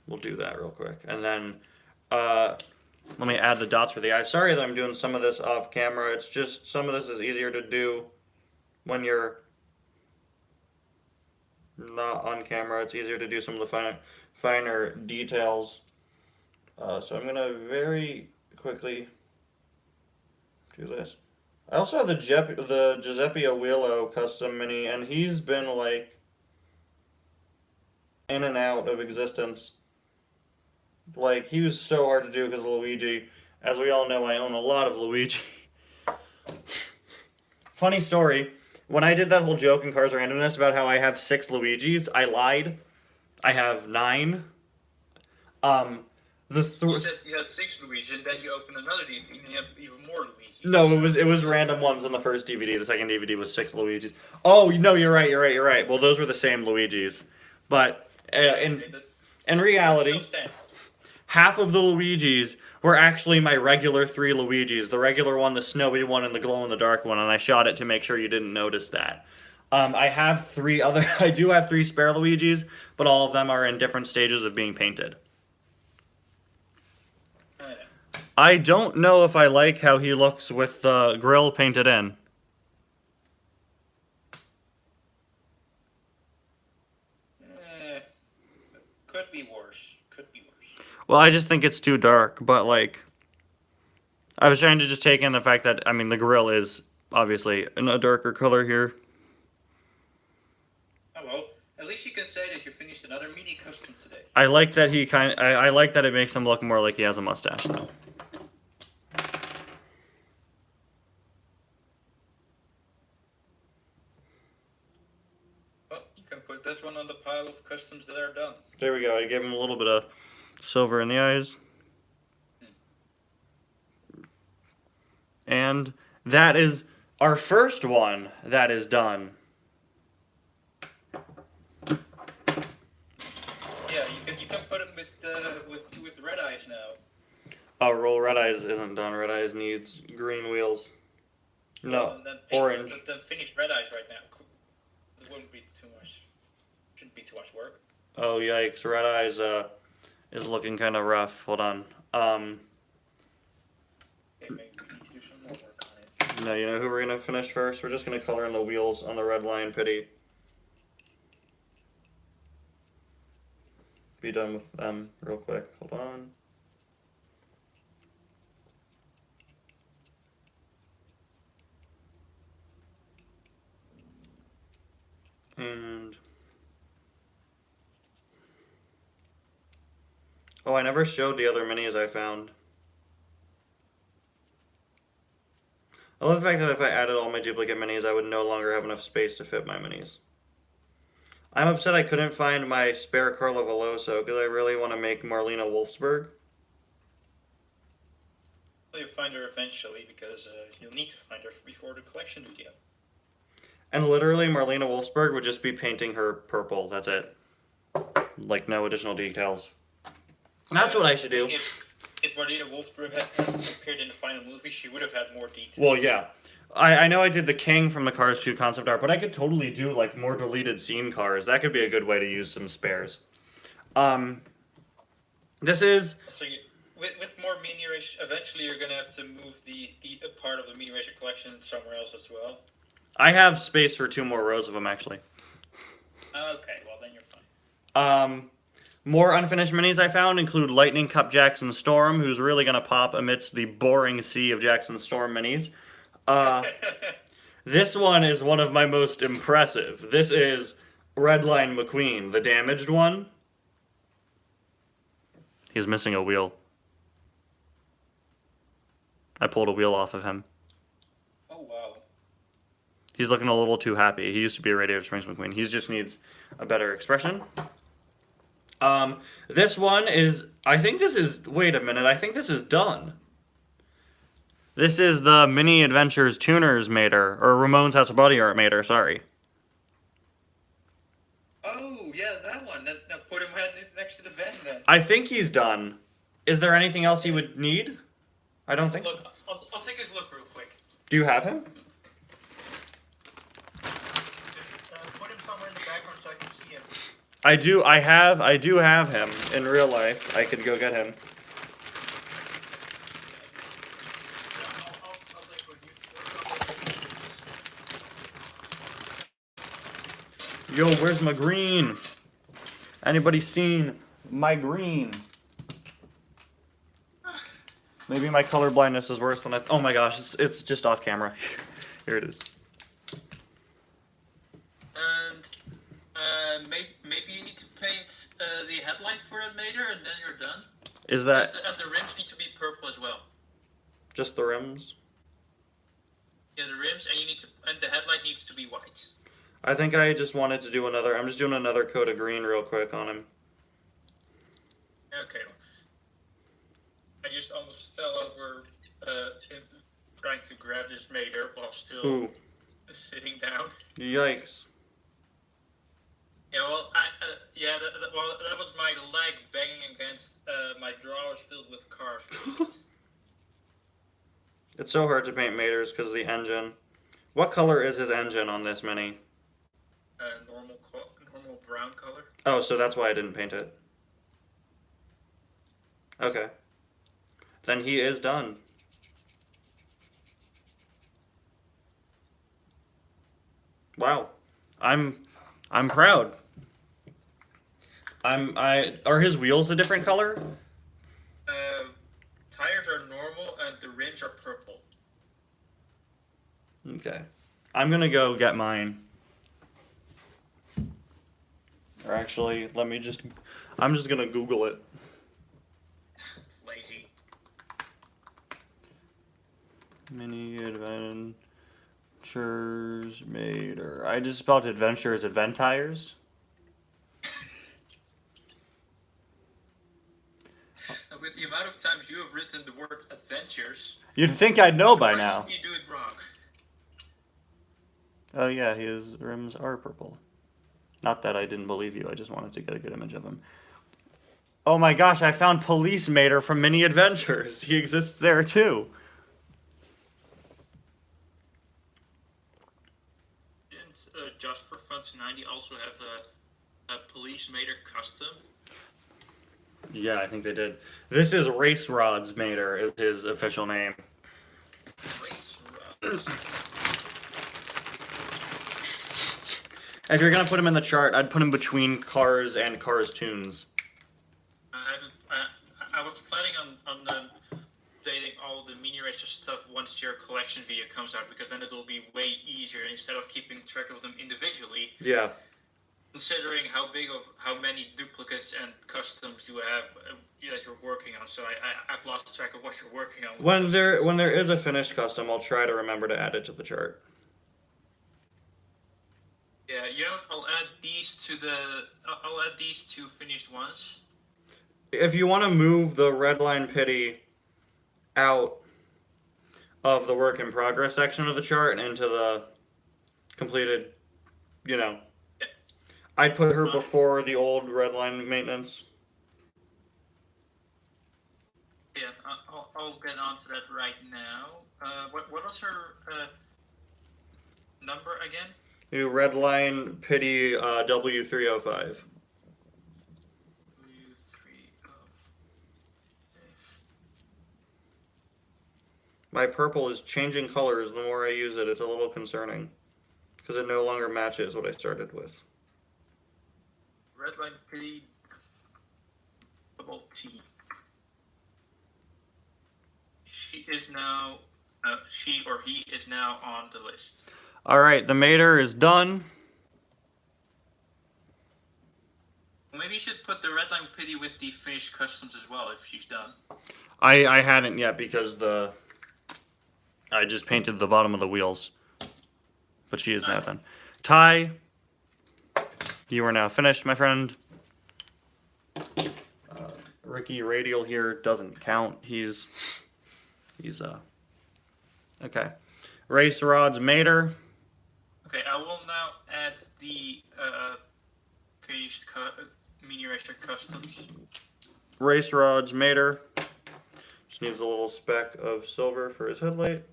We'll do that real quick. And then, let me add the dots for the eyes. Sorry that I'm doing some of this off camera. It's just, some of this is easier to do when you're not on camera. It's easier to do some of the finer details. So I'm gonna very quickly do this. I also have the Giuseppe Aguilo custom mini, and he's been like in and out of existence. Like, he was so hard to do because of Luigi. As we all know, I own a lot of Luigi. Funny story, when I did that whole joke in Cars Randomness about how I have 6 Luigis, I lied. I have 9. You said you had 6 Luigi, and then you opened another DVD, and you have even more Luigi. No, it was random ones in the first DVD. The second DVD was 6 Luigis. Oh, no, you're right. Well, those were the same Luigis. But in reality, half of the Luigis were actually my regular 3 Luigis. The regular one, the snowy one, and the glow-in-the-dark one, and I shot it to make sure you didn't notice that. I do have 3 spare Luigis, but all of them are in different stages of being painted. I don't know if I like how he looks with the grill painted in. Could be worse. Well, I just think it's too dark, but like, I was trying to just take in the fact that, I mean, the grill is obviously in a darker color here. Oh well, at least you can say that you finished another mini custom today. I like that I like that it makes him look more like he has a mustache though. Well, you can put this one on the pile of customs that are done. There we go. I gave him a little bit of silver in the eyes. And that is our first one that is done. Yeah, you can put it with red eyes now. Oh, roll red eyes isn't done. Red eyes needs green wheels. No, orange. Then finish red eyes right now. It wouldn't be too much. Shouldn't be too much work. Oh yikes! Red eyes is looking kind of rough. Hold on. Okay, maybe we need to do some more work on it. No, you know who we're gonna finish first? We're just gonna color in the wheels on the red Lion Pity. Be done with them real quick. Hold on. And oh, I never showed the other minis I found. I love the fact that if I added all my duplicate minis, I would no longer have enough space to fit my minis. I'm upset I couldn't find my spare Carla Veloso because I really want to make Marlena Wolfsburg. Well, you'll find her eventually because you'll need to find her before the collection video. And literally, Marlena Wolfsburg would just be painting her purple. That's it. Like, no additional details. That's what I should do. If Marlena Wolfsburg had appeared in the final movie, she would have had more details. Well, yeah. I know I did the King from the Cars 2 concept art, but I could totally do, like, more deleted scene cars. That could be a good way to use some spares. This is... So with more Mini Race, eventually you're going to have to move the part of the Mini Racer collection somewhere else as well. I have space for 2 more rows of them, actually. Okay, well then you're fine. More unfinished minis I found include Lightning Cup Jackson Storm, who's really going to pop amidst the boring sea of Jackson Storm minis. This one is one of my most impressive. This is Redline McQueen, the damaged one. He's missing a wheel. I pulled a wheel off of him. Oh, wow. He's looking a little too happy. He used to be a Radiator Springs McQueen. He just needs a better expression. This one is... I think this is... Wait a minute. I think this is done. This is the Mini Adventures Tuners Mater. Or Ramon's House of Body Art Mater, sorry. Oh, yeah, that one. Now put him next to the van then. I think he's done. Is there anything else he would need? I don't think so. I'll take a look real quick. Do you have him? Just put him somewhere in the background so I can see him. I do have him in real life. I could go get him. I'll take what Yo, where's my green? Anybody seen my green? Maybe my color blindness is worse than I... Oh my gosh, it's just off camera. Here it is. And maybe you need to paint the headlight for that Mater, and then you're done. Is that... And the rims need to be purple as well. Just the rims? Yeah, the rims, and the headlight needs to be white. I think I just wanted to do another... I'm just doing another coat of green real quick on him. Okay. I just almost fell over trying to grab this Mater while still sitting down. Yikes. Yeah, well, that was my leg banging against my drawers filled with cars. It's so hard to paint Maters because of the engine. What color is his engine on this Mini? Normal brown color. Oh, so that's why I didn't paint it. Okay. Then he is done. Wow. I'm proud. Are his wheels a different color? Tires are normal and the rims are purple. Okay. I'm gonna go get mine. Or actually, I'm just gonna Google it. Lazy. Mini Adventures Mater. I just spelled adventures Adventires. With the amount of times you have written the word adventures, You'd think I'd know by now. You do it wrong. Oh yeah, his rims are purple. Not that I didn't believe you, I just wanted to get a good image of him. Oh my gosh, I found Police Mater from Mini Adventures. He exists there too. Didn't Just for Fun 290 also have a Police Mater custom? Yeah, I think they did. This is Race Rods Mater is his official name. Race Rods. If you're gonna put him in the chart, I'd put him between Cars and Cars Tunes. I was planning on dating all the Mini Racer stuff once your collection video comes out, because then it'll be way easier instead of keeping track of them individually. Yeah. considering how many duplicates and customs you have that you're working on. So I've lost track of what you're working on. When there is a finished custom, I'll try to remember to add it to the chart. Yeah, you know, I'll add these to finished ones. If you want to move the Redline Pity out of the work in progress section of the chart and into the completed, you know, Yeah. I'd put her before the old Redline maintenance. Yeah, I'll get onto that right now. What was her number again? New Redline Pity W305. My purple is changing colors the more I use it. It's a little concerning because it no longer matches what I started with. Redline Pity double T. She or he is now on the list. All right, the mater is done. Maybe you should put the Redline Pity with the finished customs as well if she's done. I hadn't yet because I just painted the bottom of the wheels. But she is now done. Ty, you are now finished, my friend. Ricky Radial here doesn't count. He's okay. Race Rods Mater. Okay, I will now add the finished mini racer customs. Race Rods Mater. Just needs a little speck of silver for his headlight.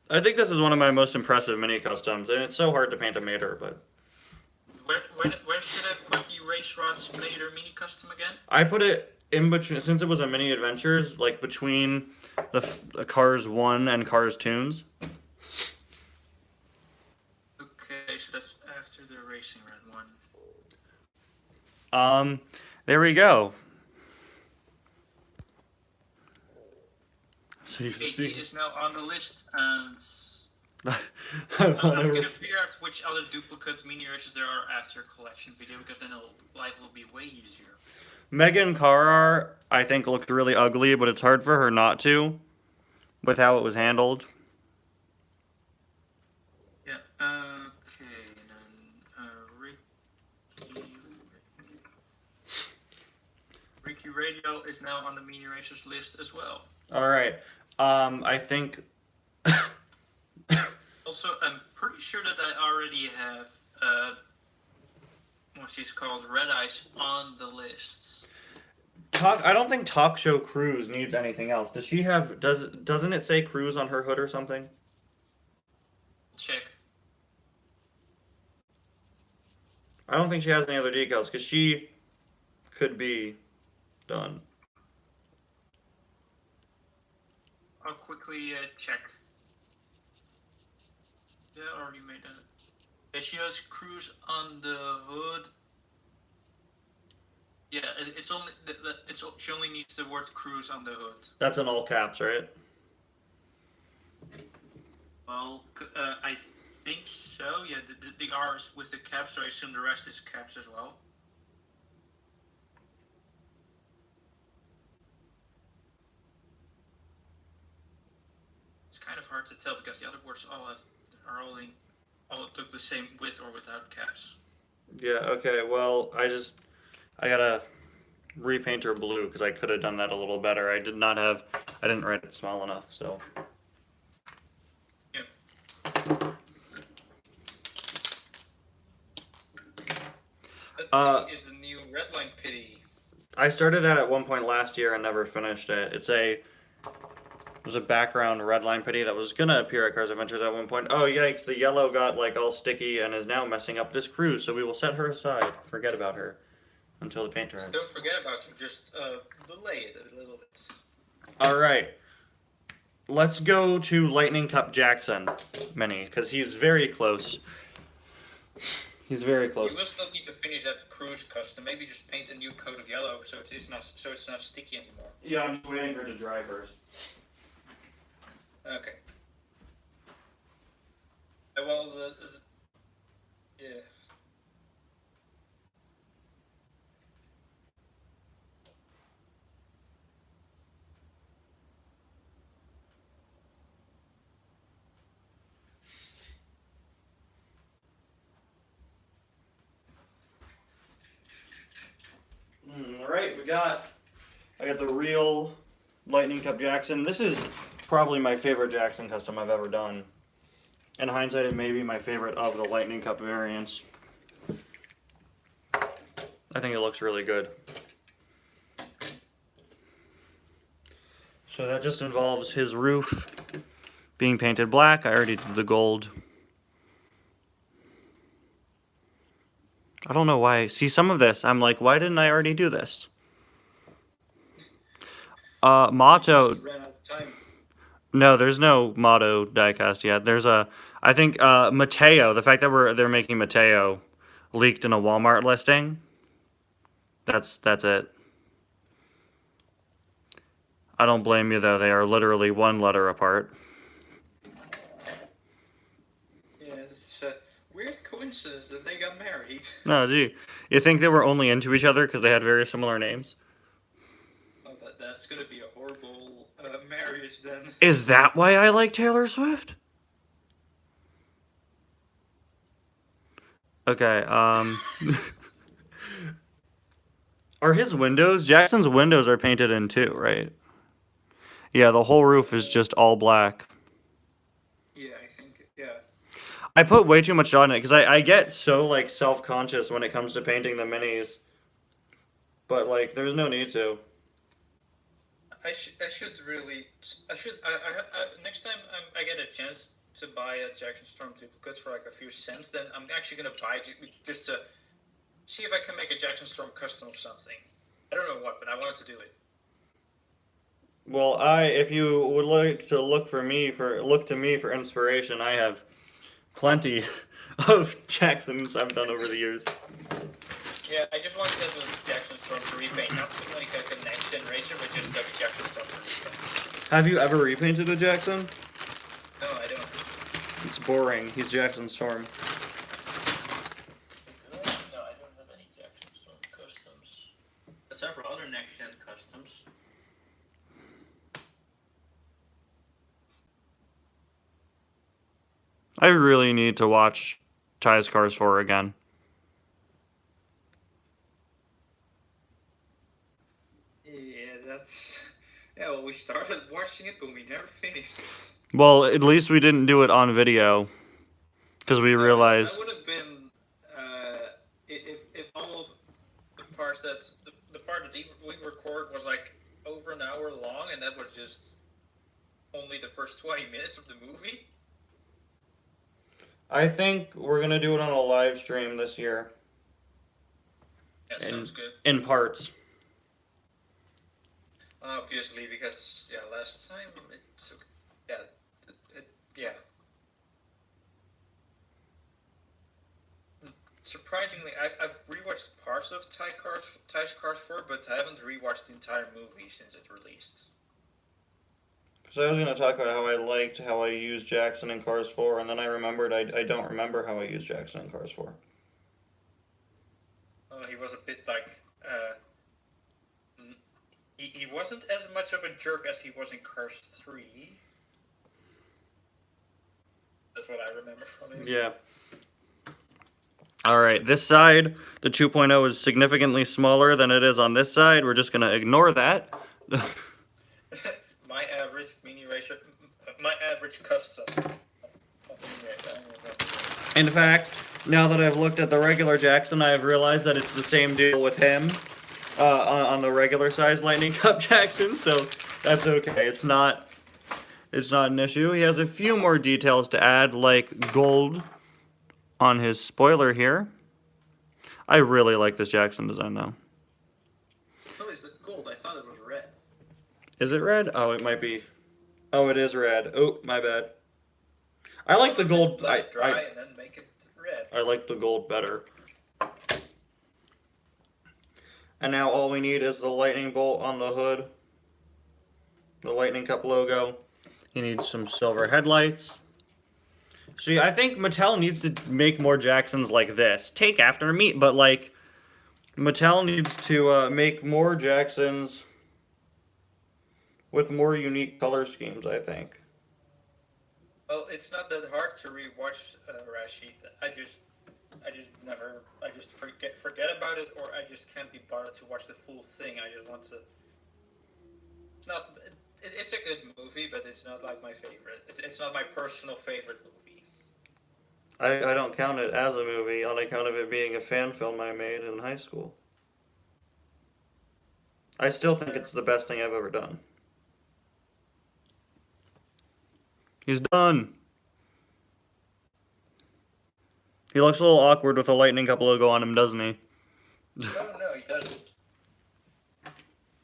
I think this is one of my most impressive mini customs, and it's so hard to paint a Mater, but Where should I put the Race Rods Mater mini custom again? I put it in between, since it was a mini adventures, like between the Cars 1 and Cars Tunes. Okay, so that's after the Racing Red one. There we go. So you He see. is now on the list, and I'm I'm gonna figure out which other duplicate mini races there are after collection video, because then life will be way easier. Megan Carr, I think, looked really ugly, but it's hard for her not to, with how it was handled. Yeah. Okay. And then Ricky Radio is now on the mini racers list as well. All right. I think. Also, I'm pretty sure that I already have what she's called, Red Eyes, on the lists. I don't think Talk Show Cruise needs anything else. Does she have? Doesn't it say Cruise on her hood or something? Check. I don't think she has any other decals because she could be done. I'll quickly check. Yeah, already made that. Yeah, she has Cruise on the hood. Yeah, it's only she only needs the word Cruise on the hood. That's in all caps, right? Well, I think so. Yeah, the R is with the caps, so I assume the rest is caps as well. It's kind of hard to tell because the other words all took the same with or without caps. Yeah. Okay. Well, I gotta repaint her blue because I could have done that a little better. I didn't write it small enough, so. That is the new Redline Pity. I started that at one point last year and never finished it. It was a background Redline Pity that was gonna appear at Cars Adventures at one point. Oh yikes! The yellow got like all sticky and is now messing up this cruise. So we will set her aside. Forget about her until the paint dries. Don't forget about her. Just delay it a little bit. All right. Let's go to Lightning Cup Jackson mini because he's very close. He's very close. You will still need to finish that cruise custom. Maybe just paint a new coat of yellow so it's not sticky anymore. Yeah, I'm just waiting for it to dry first. Okay. Well, yeah. I got the real Lightning Cup Jackson. This is probably my favorite Jackson custom I've ever done. In hindsight, it may be my favorite of the Lightning Cup variants. I think it looks really good. So that just involves his roof being painted black. I already did the gold. I don't know why. See, some of this, I'm like, why didn't I already do this? Motto. Ran out of time. No, there's no Motto diecast yet. There's a, I think Mateo. The fact that they're making Mateo leaked in a Walmart listing. That's it. I don't blame you though. They are literally one letter apart. Yeah, it's a weird coincidence that they got married. No, gee, you think they were only into each other because they had very similar names? Oh, that's gonna be a horrible marriage then. Is that why I like Taylor Swift? Okay, are his windows, Jackson's windows are painted in too, right? Yeah, the whole roof is just all black. Yeah, I think, yeah. I put way too much on it because I get so like self-conscious when it comes to painting the minis. But like, there's no need to. I should really, next time I get a chance to buy a Jackson Storm duplicate for like a few cents, then I'm actually gonna buy it just to see if I can make a Jackson Storm custom of something. I don't know what, but I wanted to do it. Well, if you would like to look to me for inspiration, I have plenty of Jacksons I've done over the years. Yeah, I just wanted the Jackson Storm to repaint, not to like a next generation, but just like a Jackson Storm to repaint. Have you ever repainted a Jackson? No, I don't. It's boring. He's Jackson Storm. No, I don't have any Jackson Storm customs. Except for other next gen customs. I really need to watch Ty's Cars 4 again. Yeah, well, we started watching it, but we never finished it. Well, at least we didn't do it on video. Because we realized... That would have been, if all of the parts that, the part that we record was like over an hour long, and that was just only the first 20 minutes of the movie. I think we're going to do it on a live stream this year. That sounds good. In parts. Obviously, because last time it took Surprisingly, I've rewatched parts of Ty's Cars 4, but I haven't rewatched the entire movie since it released. So I was going to talk about how I used Jackson in Cars 4, and then I remembered I don't remember how I used Jackson in Cars 4. He was a bit like he wasn't as much of a jerk as he was in Cars 3. That's what I remember from him. Yeah. Alright, this side, the 2.0 is significantly smaller than it is on this side. We're just going to ignore that. My average custom. In fact, now that I've looked at the regular Jackson, I have realized that it's the same deal with him. On the regular size Lightning Cup Jackson, so that's okay. It's not an issue. He has a few more details to add, like gold on his spoiler here. I really like this Jackson design though. Oh, is it gold? I thought it was red. Is it red? Oh, it might be. Oh, it is red. Oh, my bad. I like the gold. Let it dry and then make it red. I like the gold better. And now all we need is the lightning bolt on the hood. The Lightning Cup logo. He needs some silver headlights. See, I think Mattel needs to make more Jacksons like this. Take after me, but like, Mattel needs to make more Jacksons with more unique color schemes, I think. Well, it's not that hard to rewatch Rashid. I just forget about it, or I just can't be bothered to watch the full thing. I just want to. It's not. It's a good movie, but it's not like my favorite. It's not my personal favorite movie. I don't count it as a movie on account of it being a fan film I made in high school. I still think it's the best thing I've ever done. He's done. He looks a little awkward with a Lightning Cup logo on him, doesn't he? No, he doesn't.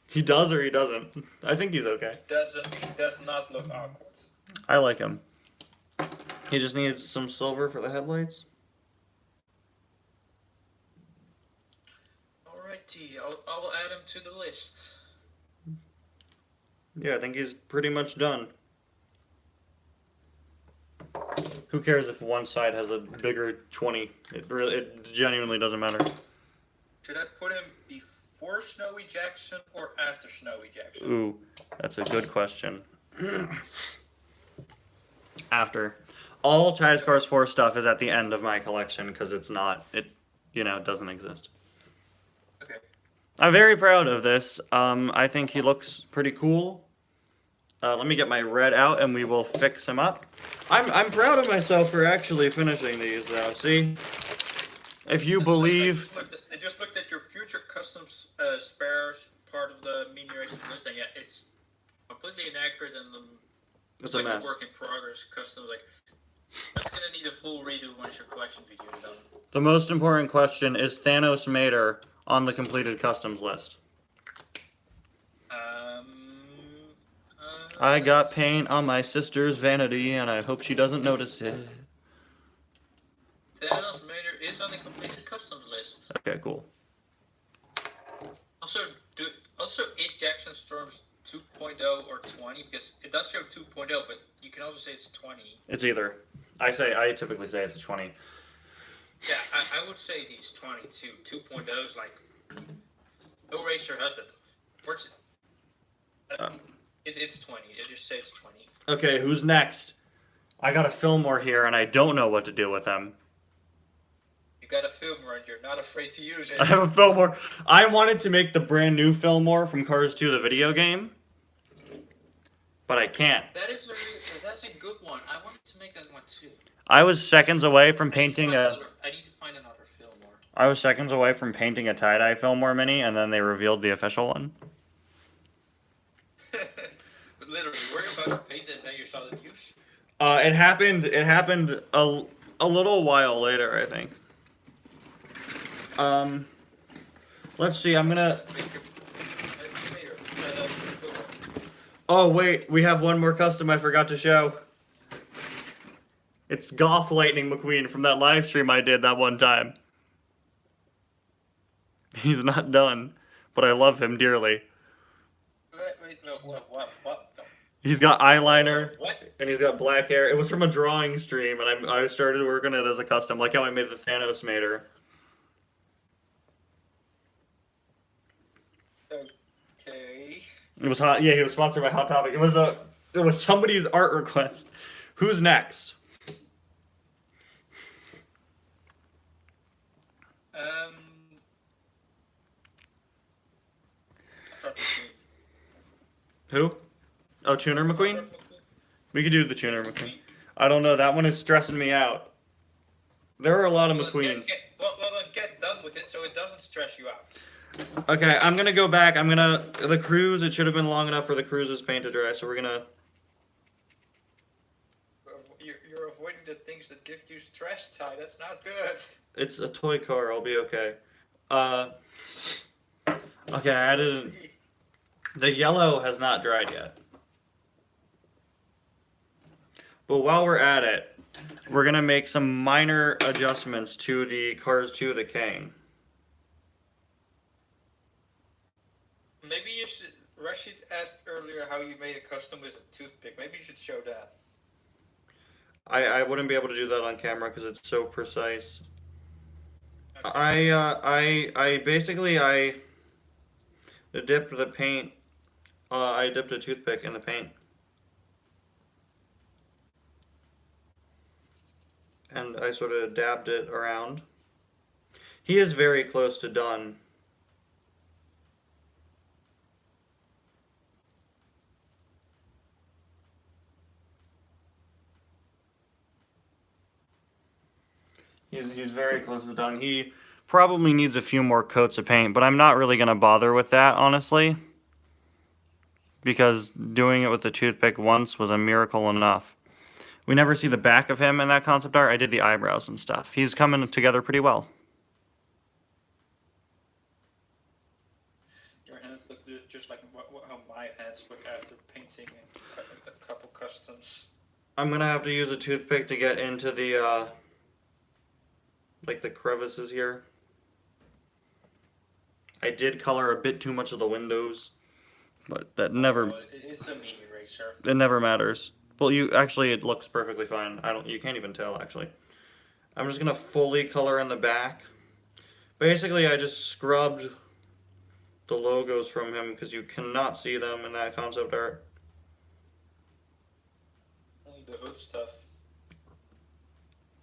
He does or he doesn't? I think he's okay. He does not look awkward. I like him. He just needs some silver for the headlights. Alrighty, I'll add him to the list. Yeah, I think he's pretty much done. Who cares if one side has a bigger 20? It genuinely doesn't matter. Should I put him before Snowy Jackson or after Snowy Jackson? Ooh, that's a good question. After. All Chives Cars 4 stuff is at the end of my collection because it doesn't exist. Okay. I'm very proud of this. I think he looks pretty cool. Let me get my red out and we will fix him up. I'm proud of myself for actually finishing these though. See? If you believe... I just looked at your future customs spares part of the mini racing list, and yeah, it's completely inaccurate and it's a mess. Work in progress customs. Like, that's gonna need a full redo once your collection video is done. The most important question is Thanos Mater on the completed customs list. I got paint on my sister's vanity, and I hope she doesn't notice it. Thanos Mater is on the completed customs list. Okay, cool. Also, is Jackson Storms 2.0 or 20? Because it does show 2.0, but you can also say it's 20. It's either. I typically say it's a 20. Yeah, I would say he's 22. 2.0 is like... No racer has that. Where's it? It's 20. It just says 20. Okay, who's next? I got a Fillmore here, and I don't know what to do with them. You got a Fillmore, and you're not afraid to use it. I have a Fillmore. I wanted to make the brand new Fillmore from Cars 2, the video game, but I can't. That's a good one. I wanted to make that one too. I was seconds away from painting I need to find another Fillmore. I was seconds away from painting a tie-dye Fillmore Mini, and then they revealed the official one. But literally, were you about to paint it and then you saw the news? It happened a little while later, I think. Let's see, I'm gonna... Oh, wait, we have one more custom I forgot to show. It's Goth Lightning McQueen from that live stream I did that one time. He's not done, but I love him dearly. Wait, no, what? He's got eyeliner, What? and he's got black hair. It was from a drawing stream, and I started working it as a custom, like how I made the Thanos Mater. Okay. It was hot. Yeah, he was sponsored by Hot Topic. It was somebody's art request. Who's next? Who? Oh, Tuner McQueen? We could do the Tuner McQueen. I don't know. That one is stressing me out. There are a lot of McQueens. Well, then get done with it so it doesn't stress you out. Okay, I'm gonna go back. The cruise, it should have been long enough for the cruise's paint to dry, so we're gonna... You're avoiding the things that give you stress, Ty. That's not good. It's a toy car. I'll be okay. Okay, I added... The yellow has not dried yet. But while we're at it, we're gonna make some minor adjustments to the Cars 2 The King. Maybe you should... Rashid asked earlier how you made a custom with a toothpick. Maybe you should show that. I wouldn't be able to do that on camera because it's so precise. Okay. I basically dipped the paint. I dipped a toothpick in the paint. And I sort of dabbed it around. He is very close to done. He's very close to done. He probably needs a few more coats of paint, but I'm not really going to bother with that, honestly. Because doing it with the toothpick once was a miracle enough. We never see the back of him in that concept art. I did the eyebrows and stuff. He's coming together pretty well. Your hands look just like how my hands look after painting and a couple customs. I'm going to have to use a toothpick to get into the, like the crevices here. I did color a bit too much of the windows, but that never... It's a mini eraser. It never matters. Well, it looks perfectly fine. You can't even tell, actually. I'm just gonna fully color in the back. Basically, I just scrubbed the logos from him because you cannot see them in that concept art. Only the hood stuff.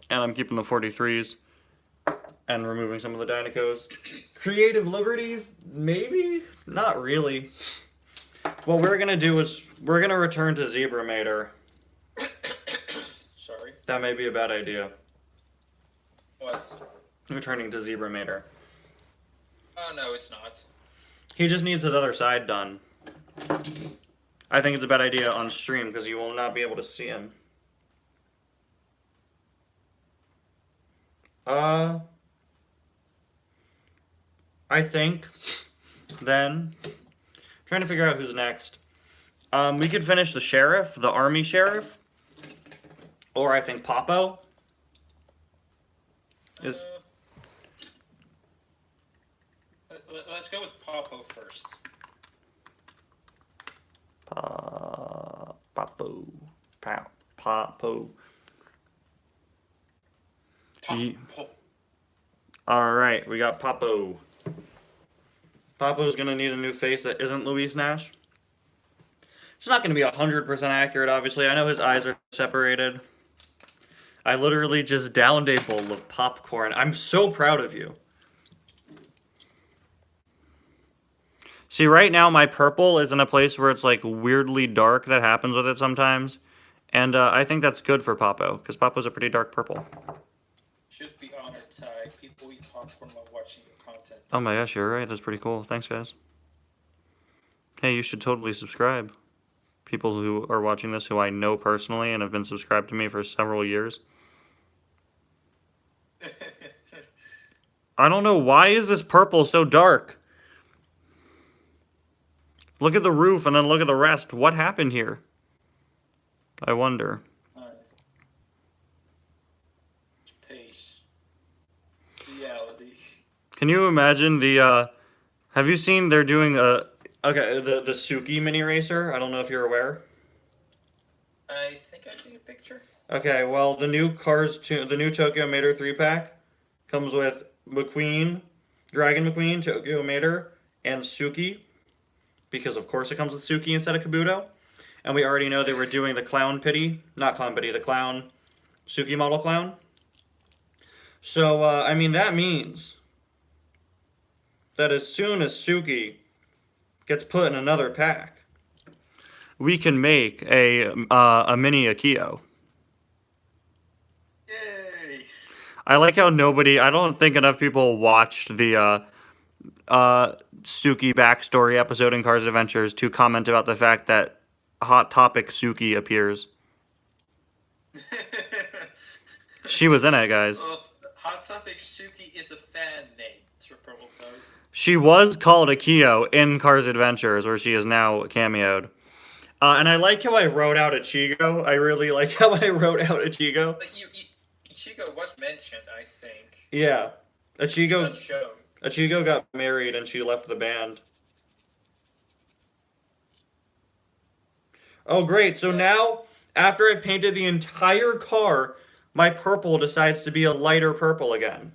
And I'm keeping the 43s and removing some of the Dynacos. Creative liberties? Maybe? Not really. What we're gonna do is we're gonna return to Zebramator. Sorry. That may be a bad idea. What? Returning to Zebramator. Oh no, it's not. He just needs his other side done. I think it's a bad idea on stream because you will not be able to see him. I think then trying to figure out who's next. We could finish the sheriff, the army sheriff, or I think Popo is. Let's go with Popo first. Popo. Alright, we got Popo. Popo's gonna need a new face that isn't Luis Nash. It's not gonna be 100% accurate, obviously. I know his eyes are separated. I literally just downed a bowl of popcorn. I'm so proud of you. See, right now my purple is in a place where it's like weirdly dark. That happens with it sometimes. And I think that's good for Popo, because Popo's a pretty dark purple. Should be honored, Ty. People eat popcorn while watching your content. Oh my gosh, you're right. That's pretty cool. Thanks, guys. Hey, you should totally subscribe. People who are watching this who I know personally and have been subscribed to me for several years. I don't know. Why is this purple so dark? Look at the roof and then look at the rest. What happened here? I wonder. Pace. Reality. Can you imagine the, have you seen they're doing the Suki mini racer? I don't know if you're aware. I think I've seen a picture. Okay, well, the new Tokyo Mater 3-pack comes with McQueen, Dragon McQueen, Tokyo Mater, and Suki. Because, of course, it comes with Suki instead of Kabuto. And we already know they were doing the the clown Suki model clown. So, I mean, that means that as soon as Suki gets put in another pack, we can make a mini Akio. Yay! I like how I don't think enough people watched the Suki backstory episode in Cars Adventures to comment about the fact that Hot Topic Suki appears. She was in it, guys. Well, Hot Topic Suki is the fan name for Purple Toes. She was called Akio in Cars Adventures, where she is now cameoed. And I like how I wrote out Ichigo. I really like how I wrote out Ichigo. But Ichigo was mentioned, I think. Yeah. Ichigo It's not shown. got married and she left the band. Oh, great. So now, after I've painted the entire car, my purple decides to be a lighter purple again.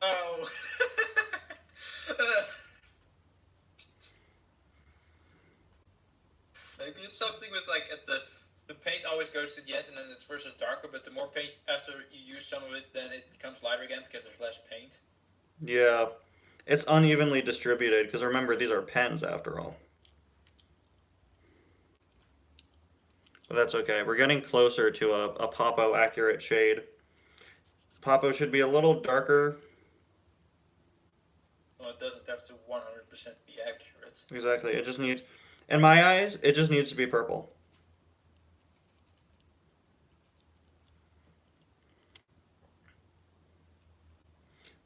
Oh. Maybe it's something with like the paint always goes to the end and then it's versus darker, but the more paint after you use some of it, then it becomes lighter again because there's less paint. Yeah. It's unevenly distributed, because remember, these are pens after all. But that's okay. We're getting closer to a Poppo accurate shade. Poppo should be a little darker. Well, it doesn't have to 100% be accurate. Exactly. It just needs, in my eyes, it just needs to be purple.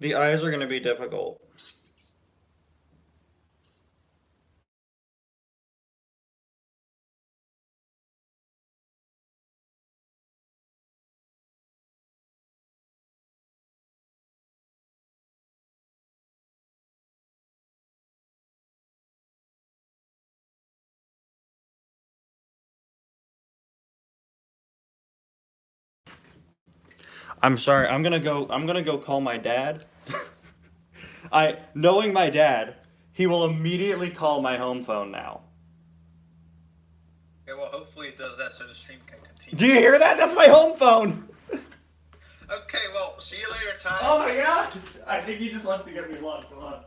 The eyes are going to be difficult. I'm sorry. I'm gonna go call my dad. Knowing my dad, he will immediately call my home phone now. Yeah, well, hopefully it does that so the stream can continue. Do you hear that? That's my home phone. Okay, well, see you later, Ty. Oh my god! I think he just wants to get me lunch. Come on.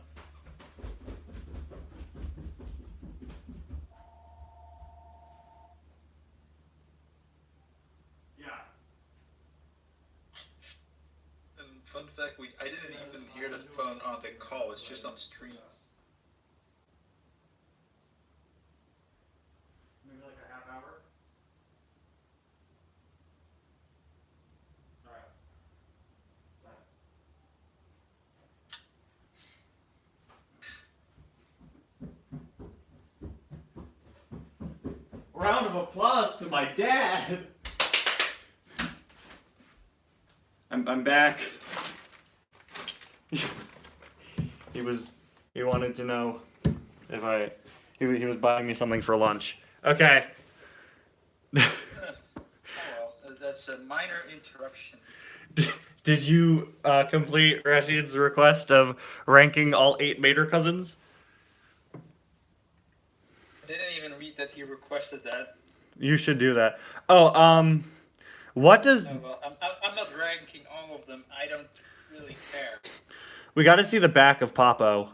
Yeah. And fun fact, I didn't even hear the phone on the call. It's just on the stream. Maybe like a half hour. All right. Round of applause to my dad. I'm back. He wanted to know if he was buying me something for lunch. Okay. Oh well, that's a minor interruption. Did you complete Rashid's request of ranking all 8 Mater cousins? I didn't even read that he requested that. You should do that. Oh, what does... Oh, well, I'm not ranking all of them. I don't really care. We got to see the back of Poppo.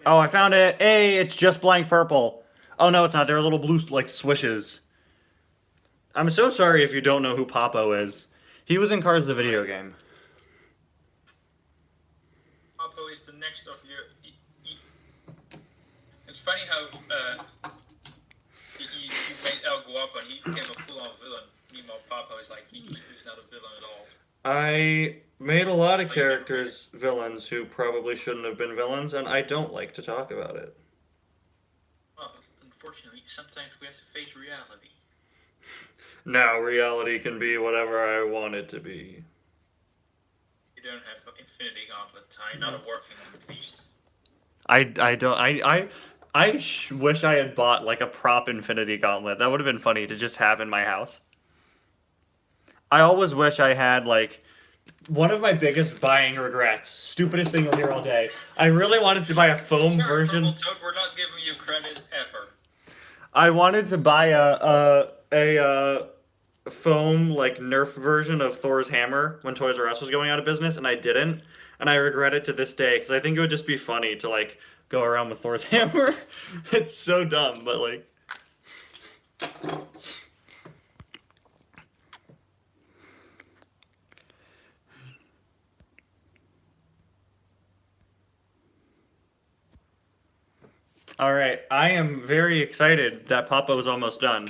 Oh, I found it. Hey, it's just blank purple. Oh, no, it's not. They're little blue, like, swishes. I'm so sorry if you don't know who Poppo is. He was in Cars the video game. Poppo is the next of your... It's funny how you made El Guapo and he became a full-on villain. Meanwhile, Poppo is like, he's not a villain at all. I made a lot of characters villains who probably shouldn't have been villains, and I don't like to talk about it. Well, unfortunately, sometimes we have to face reality. Now, reality can be whatever I want it to be. You don't have an Infinity Gauntlet, Ty. Not a working one, at least. I wish I had bought like a prop Infinity Gauntlet. That would have been funny to just have in my house. I always wish I had like one of my biggest buying regrets. Stupidest thing you'll hear all day. I really wanted to buy a foam version. Purple Toad, we're not giving you credit ever. I wanted to buy a foam like Nerf version of Thor's hammer when Toys R Us was going out of business, and I didn't, and I regret it to this day because I think it would just be funny to like go around with Thor's hammer. It's so dumb, but like. All right, I am very excited that Poppo's almost done.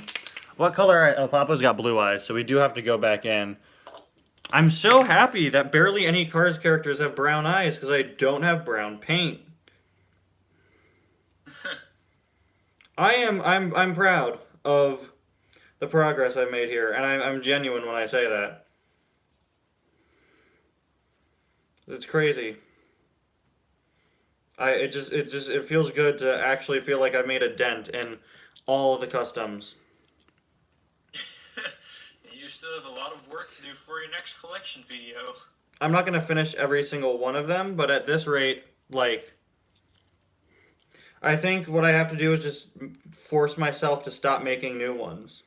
What color? Oh, Poppo's got blue eyes, so we do have to go back in. I'm so happy that barely any Cars characters have brown eyes because I don't have brown paint. I'm proud of the progress I've made here, and I'm genuine when I say that. It's crazy. It feels good to actually feel like I've made a dent in all of the customs. You still have a lot of work to do for your next collection video. I'm not gonna finish every single one of them, but at this rate, like, I think what I have to do is just force myself to stop making new ones.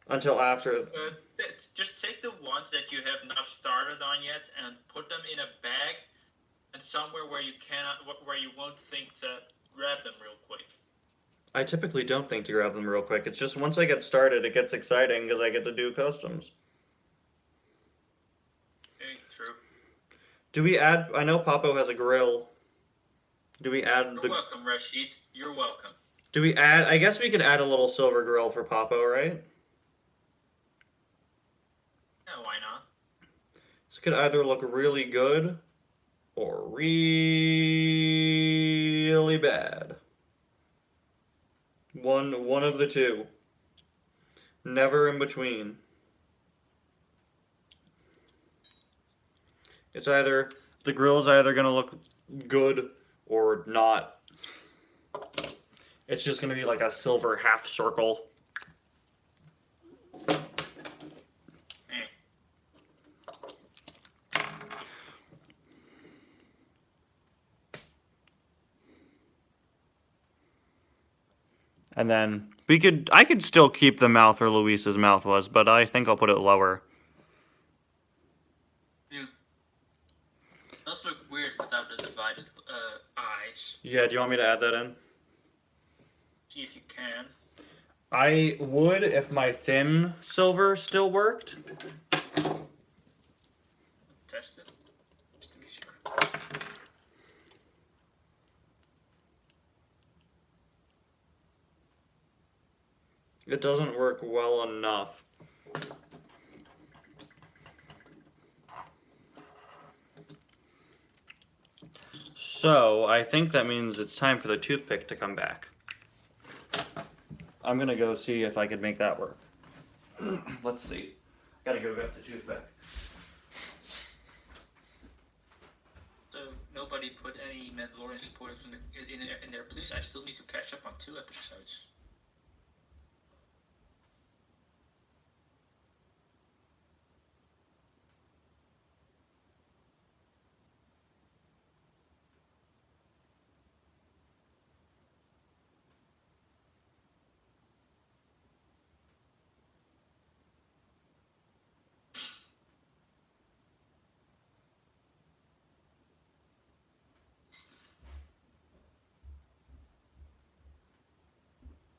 until after. Just take the ones that you have not started on yet and put them in a bag and somewhere where you won't think to grab them real quick. I typically don't think to grab them real quick. It's just once I get started, it gets exciting because I get to do customs. Okay, true. Do we add? I know Papo has a grill. Do we add You're welcome, Rashid. You're welcome. Do we add? I guess we could add a little silver grill for Papo, right? Yeah, why not? This could either look really good or really bad. One of the two. Never in between. It's either the grill is either gonna look good or not. It's just gonna be like a silver half circle. And then I could still keep the mouth where Luis's mouth was, but I think I'll put it lower. Yeah. It does look weird without the divided eyes. Yeah, do you want me to add that in? See if you can. I would if my thin silver still worked. Test it. Just to be sure. It doesn't work well enough. So, I think that means it's time for the toothpick to come back. I'm gonna go see if I could make that work. Let's see. Gotta go get the toothpick. So, nobody put any Mandalorian spoilers in there, please. I still need to catch up on 2 episodes.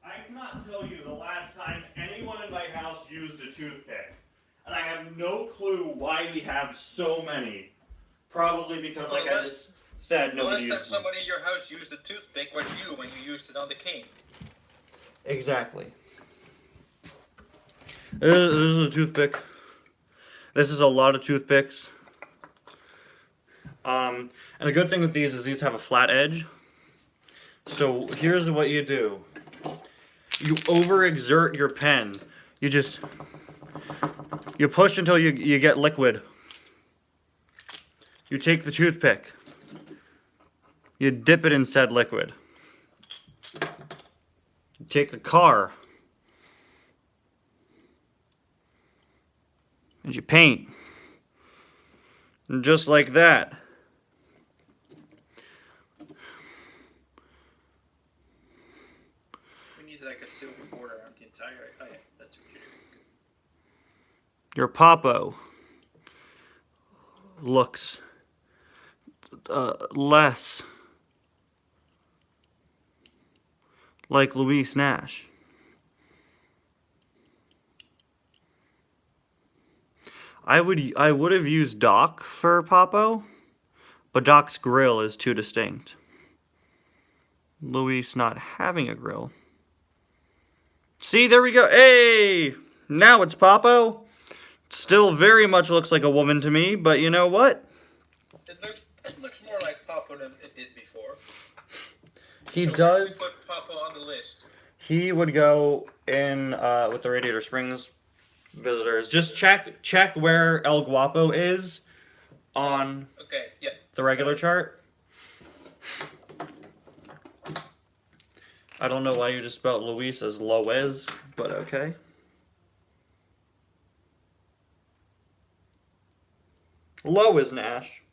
I cannot tell you the last time anyone in my house used a toothpick. And I have no clue why we have so many. Probably because, like I just said, nobody The last time uses them. somebody in your house used a toothpick was you when you used it on the cane. Exactly. This is a toothpick. This is a lot of toothpicks. And the good thing with these is these have a flat edge. So here's what you do. You overexert your pen. You push until you get liquid. You take the toothpick. You dip it in said liquid. You take the car. And you paint. And just like that. We need like a silver border around the entire. Oh yeah, that's what you're doing. Your Papo looks less like Luis Nash. I would have used Doc for Papo, but Doc's grill is too distinct. Luis not having a grill. See, there we go. Hey! Now it's Papo. Still very much looks like a woman to me, but you know what? It looks more like Papa than it did before. He so does. We put Papa on the list. He would go in with the Radiator Springs visitors. Just check where El Guapo is on the regular chart. I don't know why you just spelled Luis as Loez, but okay. Low is Nash.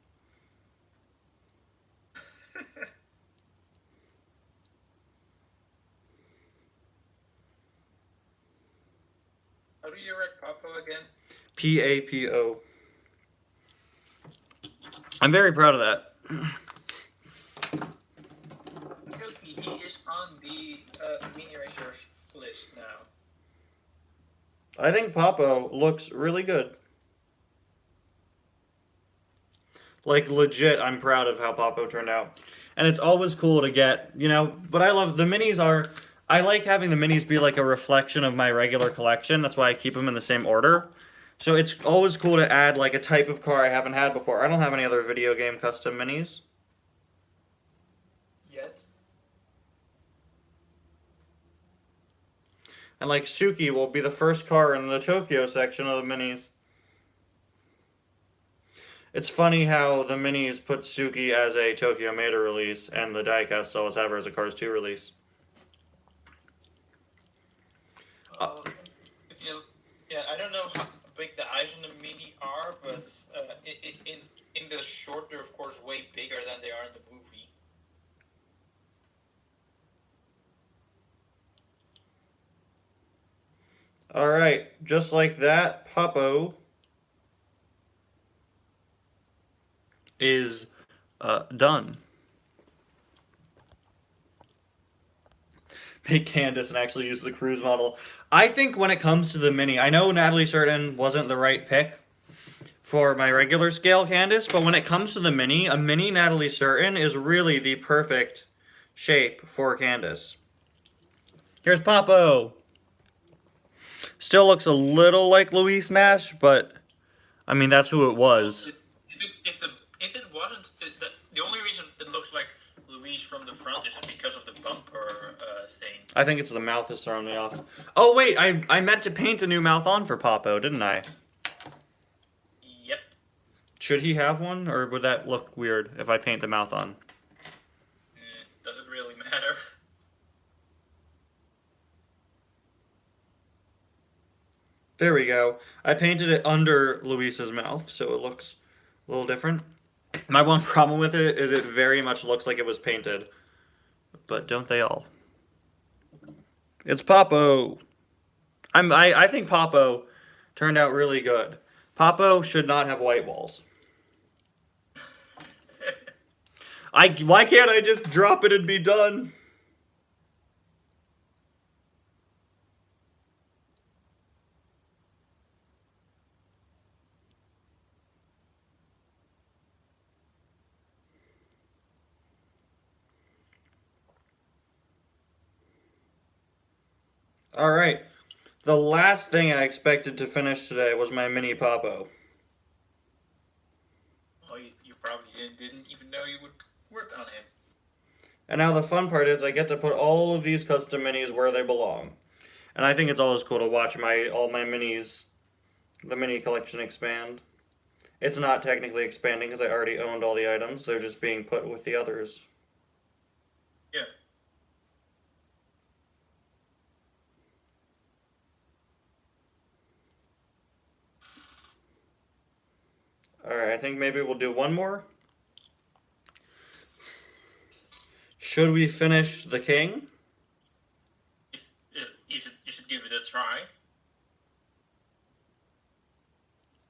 How do do you write Papo again? Papo. I'm very proud of that. He is on the Mini Racers list now. I think Papo looks really good. Like, legit, I'm proud of how Papo turned out. And it's always cool to get, you know, but I love, the minis are, I like having the minis be like a reflection of my regular collection. That's why I keep them in the same order. So it's always cool to add like a type of car I haven't had before. I don't have any other video game custom minis. Yet. And like Suki will be the first car in the Tokyo section of the minis. It's funny how the minis put Suki as a Tokyo Mater release and the diecast always have her as a Cars 2 release. Yeah, I don't know how big the eyes on the Mini are, but in the short, they're of course way bigger than they are in the movie. Alright, just like that, Papo is done. Make Candace and actually use the cruise model. I think when it comes to the Mini, I know Natalie Certain wasn't the right pick for my regular scale Candace, but when it comes to the Mini, a Mini Natalie Certain is really the perfect shape for Candace. Here's Papo. Still looks a little like Luis Nash, but I mean that's who it was. If it wasn't, the only reason it looks like Luis from the front is because of the bumper thing. I think it's the mouth that's throwing me off. Oh wait, I meant to paint a new mouth on for Papo, didn't I? Yep. Should he have one, or would that look weird if I paint the mouth on? Doesn't really matter. There we go. I painted it under Luis's mouth, so it looks a little different. My one problem with it is it very much looks like it was painted. But don't they all? It's Papo. I think Papo turned out really good. Papo should not have white walls. Why can't I just drop it and be done? Alright, the last thing I expected to finish today was my mini Papo. Well, you probably didn't even know you would work on him. And now the fun part is I get to put all of these custom minis where they belong. And I think it's always cool to watch all my minis, the mini collection expand. It's not technically expanding because I already owned all the items, they're just being put with the others. Yeah. Alright, I think maybe we'll do one more. Should we finish the king? You should give it a try.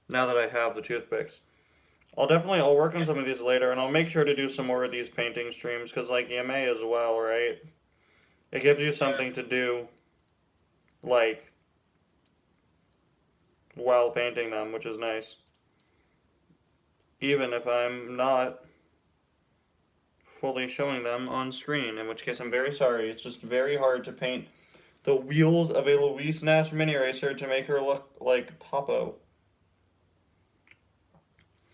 Now that I have the toothpicks. I'll work on some of these later, and I'll make sure to do some more of these painting streams, because like you may as well, right? It gives you something to do, like, while painting them, which is nice. Even if I'm not fully showing them on screen, in which case I'm very sorry. It's just very hard to paint the wheels of a Luis Nash mini racer to make her look like Papo.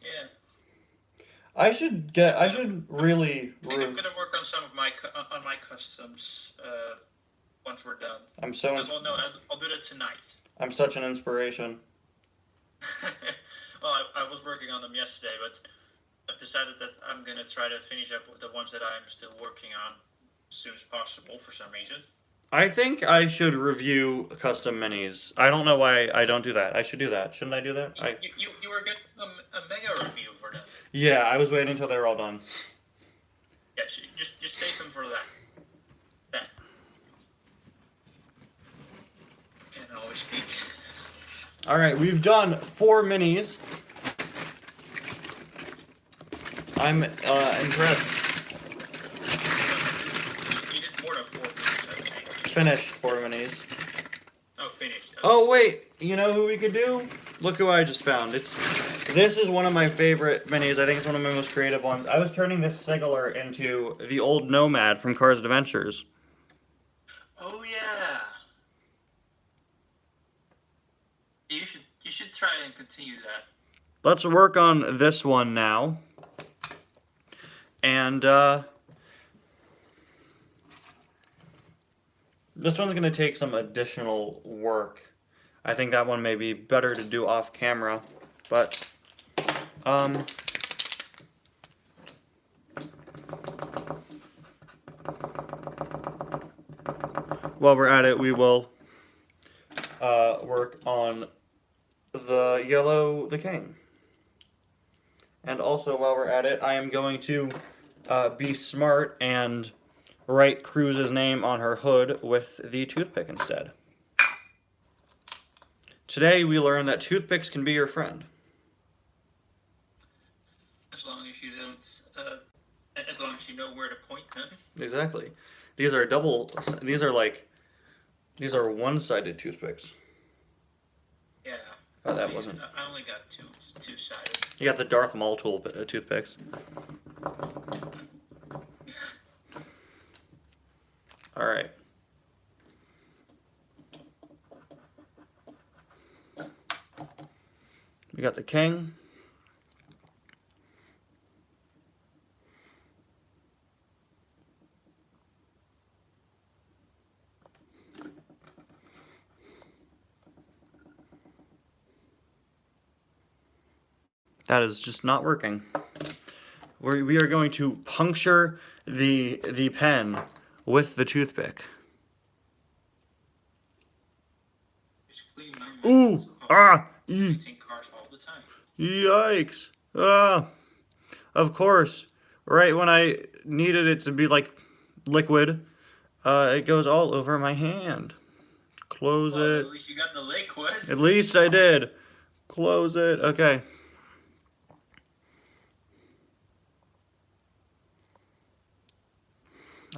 Yeah. I should really. I think I'm gonna work on some of my customs once we're done. I'll do that tonight. I'm such an inspiration. Well, I was working on them yesterday, but I've decided that I'm gonna try to finish up the ones that I'm still working on as soon as possible for some reason. I think I should review custom minis. I don't know why I don't do that. I should do that. Shouldn't I do that? You were getting a mega review for them. Yeah, I was waiting until they were all done. Yeah, just save them for that. That. Can't always speak. All right, we've done 4 minis. I'm impressed. You did more than 4 minutes, I think. Finished 4 minis. Oh, finished. Okay. Oh wait, you know who we could do? Look who I just found. This is one of my favorite minis. I think it's one of my most creative ones. I was turning this Sigler into the old Nomad from Cars Adventures. Oh yeah. You should try and continue that. Let's work on this one now. And this one's going to take some additional work. I think that one may be better to do off camera, but while we're at it, we will work on the the King. And also, while we're at it, I am going to be smart and write Cruz's name on her hood with the toothpick instead. Today, we learned that toothpicks can be your friend. As long as you don't, as long as you know where to point them. Exactly. These are one-sided toothpicks. Yeah. Oh, that wasn't. I only got two-sided. You got the Darth Maul toothpicks. All right. We got the King. That is just not working. We are going to puncture the pen with the toothpick. Just clean my mouth. Ooh! Ah! Painting cars all the time. Yikes! Ah! Of course. Right when I needed it to be like liquid, it goes all over my hand. Close it. At least you got the liquid. At least I did. Close it. Okay.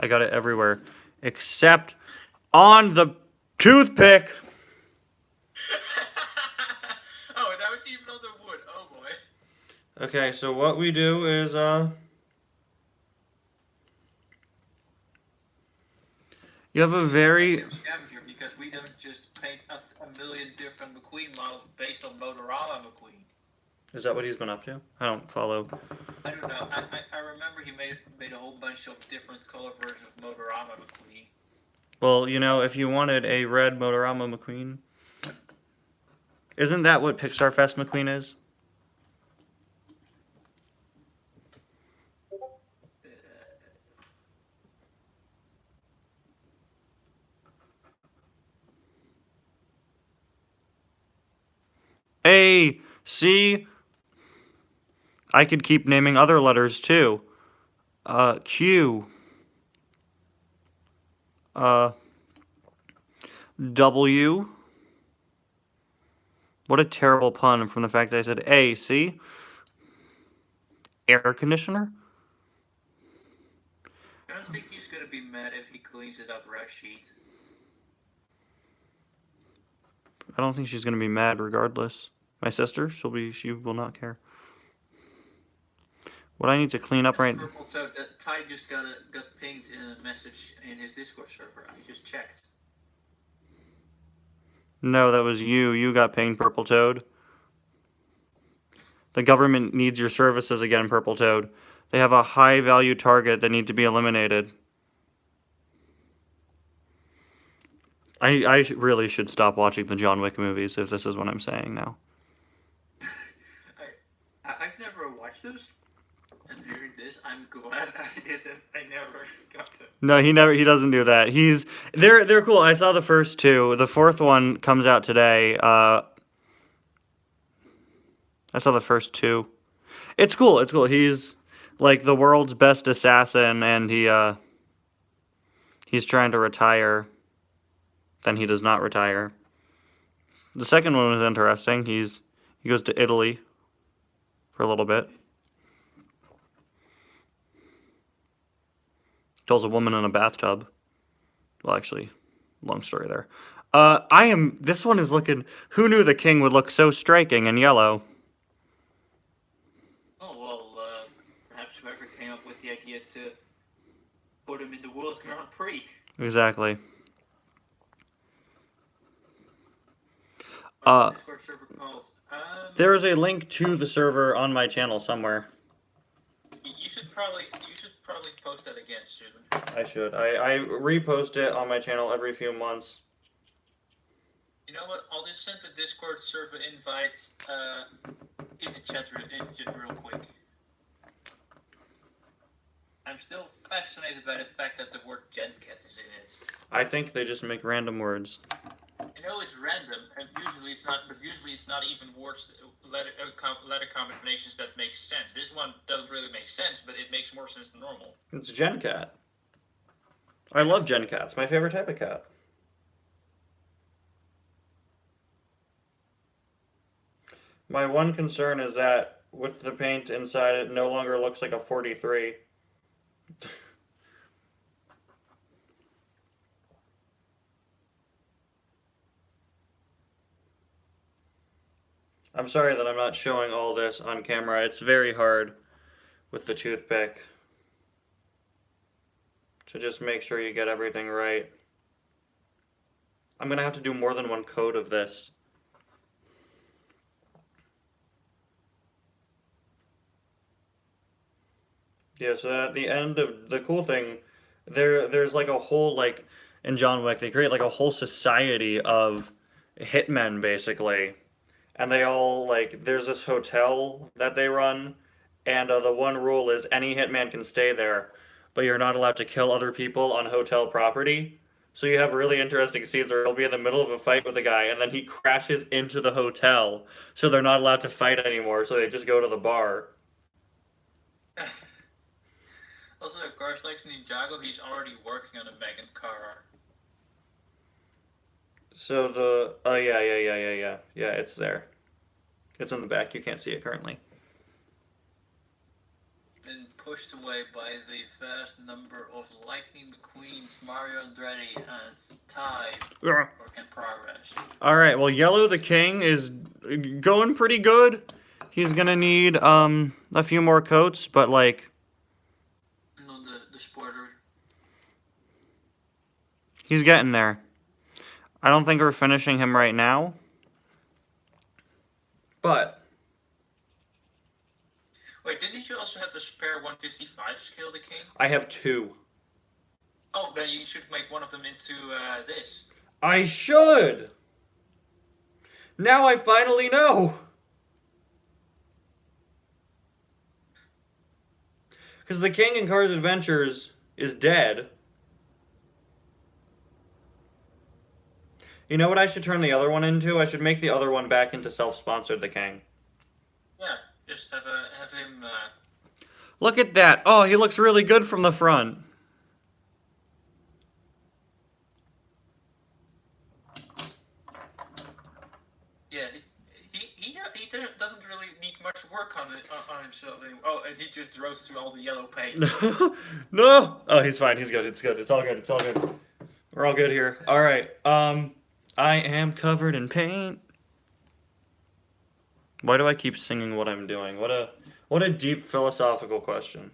I got it everywhere, except on the toothpick. Oh, that was even on the wood. Oh boy. Okay, so what we do is you have a very Scavenger, because we don't just paint a million different McQueen models based on Motorama McQueen. Is that what he's been up to? I don't follow. I don't know. I remember he made a whole bunch of different color versions of Motorama McQueen. Well, you know, if you wanted a red Motorama McQueen, isn't that what Pixar Fest McQueen is? A, C. I could keep naming other letters too. Q. W. What a terrible pun from the fact that I said A, C. Air conditioner? I don't think he's gonna be mad if he cleans it up, Rashid. I don't think she's gonna be mad regardless. My sister, she will not care. What I need to clean up right now. So Ty just got pinged in a message in his Discord server. I just checked. No, that was you. You got pinged, Purple Toad. The government needs your services again, Purple Toad. They have a high-value target that need to be eliminated. I really should stop watching the John Wick movies if this is what I'm saying now. I've never watched those. And hearing this, I'm glad I didn't. I never got to. No, he doesn't do that. They're cool. I saw the first 2. The 4th one comes out today. I saw the first 2. It's cool. It's cool. He's like the world's best assassin, and he's trying to retire. Then he does not retire. The second one was interesting. He goes to Italy for a little bit. Kills a woman in a bathtub. Well, actually, long story there. This one is looking, who knew the king would look so striking in yellow? Oh, well, perhaps whoever came up with the idea to put him in the World Grand Prix. Exactly. What's the Discord server called? There is a link to the server on my channel somewhere. You should probably post that again soon. I should. I repost it on my channel every few months. You know what? I'll just send the Discord server invite in the chat real quick. I'm still fascinated by the fact that the word GenCat is in it. I think they just make random words. I know it's random, and usually it's not. But usually it's not even words, letter combinations that make sense. This one doesn't really make sense, but it makes more sense than normal. It's GenCat. I love GenCat. It's my favorite type of cat. My one concern is that with the paint inside, it no longer looks like a 43. I'm sorry that I'm not showing all this on camera. It's very hard with the toothpick to just make sure you get everything right. I'm gonna have to do more than one coat of this. Yeah, so at the end of the cool thing, there's like a whole, like, in John Wick, they create like a whole society of hitmen, basically. And they all, like, there's this hotel that they run, and the one rule is any hitman can stay there, but you're not allowed to kill other people on hotel property. So you have really interesting scenes where he'll be in the middle of a fight with a guy, and then he crashes into the hotel, so they're not allowed to fight anymore, so they just go to the bar. Also, of course, like Ninjago, he's already working on a Megan car. So the, oh yeah, it's there. It's in the back, you can't see it currently. Been pushed away by the vast number of Lightning McQueen's Mario Andretti as tied. Work in progress. Alright, well, Yellow the King is going pretty good. He's gonna need, a few more coats, but like... No, the sporter. He's getting there. I don't think we're finishing him right now. But... Wait, didn't you also have a spare 155 scale, the King? I have 2. Oh, then you should make one of them into, this. I should! Now I finally know! Because the King in Cars Adventures is dead. You know what I should turn the other one into? I should make the other one back into self-sponsored the King. Yeah, just have him, Look at that! Oh, he looks really good from the front. Yeah, he doesn't really need much work on himself anymore. Oh, and he just drove through all the yellow paint. No! Oh, he's fine. He's good. It's good. It's all good. It's all good. We're all good here. Alright, I am covered in paint. Why do I keep singing what I'm doing? What a deep philosophical question.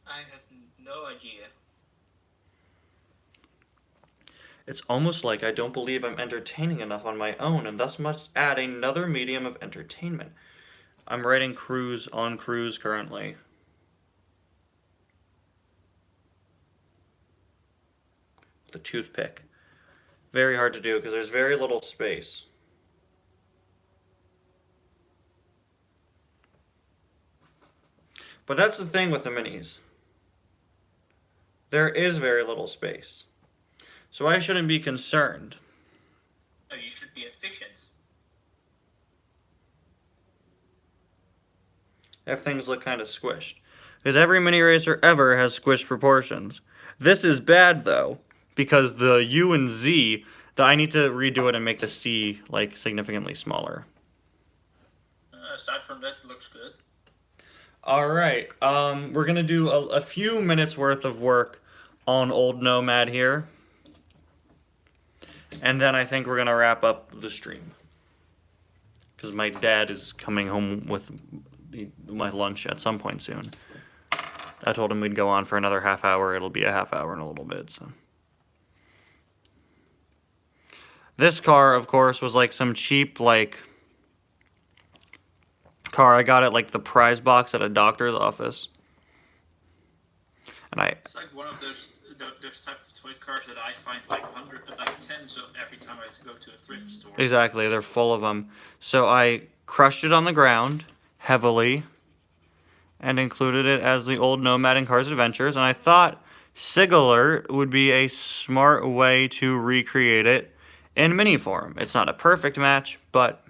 I have no idea. It's almost like I don't believe I'm entertaining enough on my own, and thus must add another medium of entertainment. I'm writing Cruise on Cruise currently. The toothpick. Very hard to do because there's very little space. But that's the thing with the minis. There is very little space. So I shouldn't be concerned. No, you should be efficient. If things look kind of squished. Because every mini racer ever has squished proportions. This is bad though, because the U and Z I need to redo it and make the C like significantly smaller. Aside from that, it looks good. All right. We're gonna do a few minutes worth of work on Old Nomad here, and then I think we're gonna wrap up the stream because my dad is coming home with my lunch at some point soon. I told him we'd go on for another half hour. It'll be a half hour in a little bit. So this car, of course, was like some cheap like car I got at like the prize box at a doctor's office. And It's like one of those type of toy cars that I find like tens of every time I go to a thrift store. Exactly, they're full of them. So I crushed it on the ground heavily and included it as the Old Nomad in Cars Adventures. And I thought Sigilert would be a smart way to recreate it in mini form. It's not a perfect match, but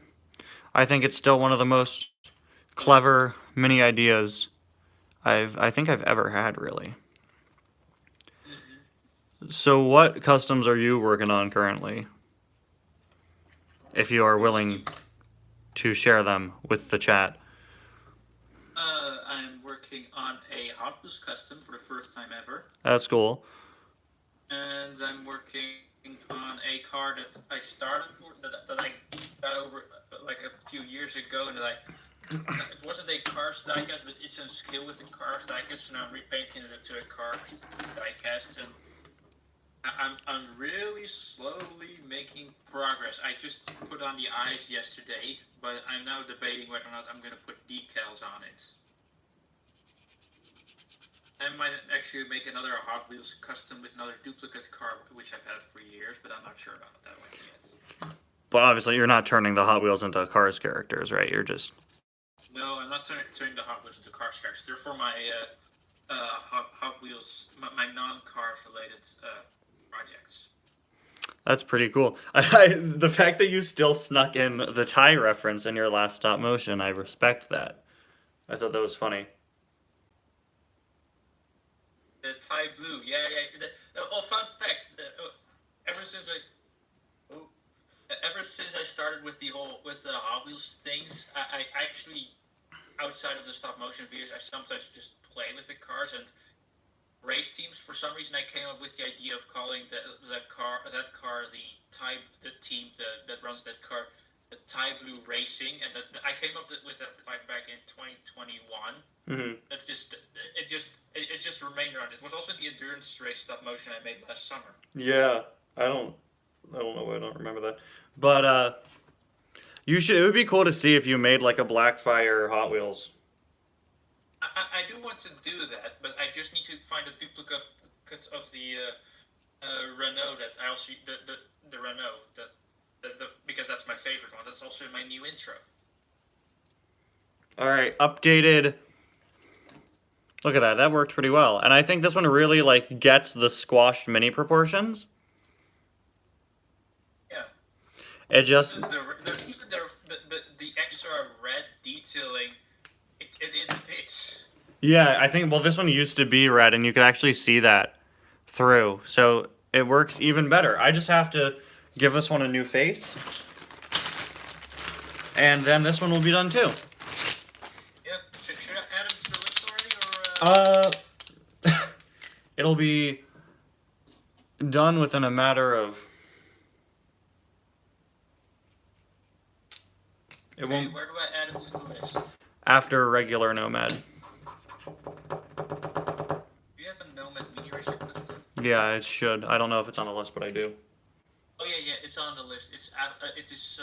I think it's still one of the most clever mini ideas I think I've ever had, really. So what customs are you working on currently? If you are willing to share them with the chat. I'm working on a Hot Wheels custom for the first time ever. That's cool. And I'm working on a car that I started, that I got over like a few years ago, and it wasn't a Cars diecast, but it's a skill with the Cars diecast, and I'm repainting it to a Cars diecast, and I'm really slowly making progress. I just put on the eyes yesterday, but I'm now debating whether or not I'm going to put decals on it. I might actually make another Hot Wheels custom with another duplicate car, which I've had for years, but I'm not sure about that one yet. But obviously you're not turning the Hot Wheels into Cars characters, right? You're just... No, I'm not turning the Hot Wheels into Cars characters. They're for my Hot Wheels, my non-Cars related projects. That's pretty cool. The fact that you still snuck in the tie reference in your last stop motion, I respect that. I thought that was funny. The Thai blue, yeah. Fun fact. Ever since I started with the Hot Wheels things, I actually, outside of the stop motion videos, I sometimes just play with the cars and race teams. For some reason, I came up with the idea of calling that car the team that runs that car, the Thai Blue Racing, and I came up with that back in 2021. Mm-hmm. It just remained around. It was also the endurance race stop motion I made last summer. Yeah, I don't know why I don't remember that. But you should. It would be cool to see if you made like a Blackfire Hot Wheels. I do want to do that, but I just need to find a duplicate of the Renault that I also the Renault because that's my favorite one. That's also in my new intro. All right, updated. Look at that. That worked pretty well. And I think this one really like gets the squashed mini proportions. Yeah. It just Even the extra red detailing, it fits. Yeah, I think, well, this one used to be red, and you could actually see that through. So it works even better. I just have to give this one a new face. And then this one will be done too. Yep. Should I add them to the list already, or? It'll be done within a matter of... It won't... Where do I add them to the list? After regular Nomad. Do you have a Nomad Mini Racer custom? Yeah, it should. I don't know if it's on the list, but I do. Oh yeah, it's on the list. It is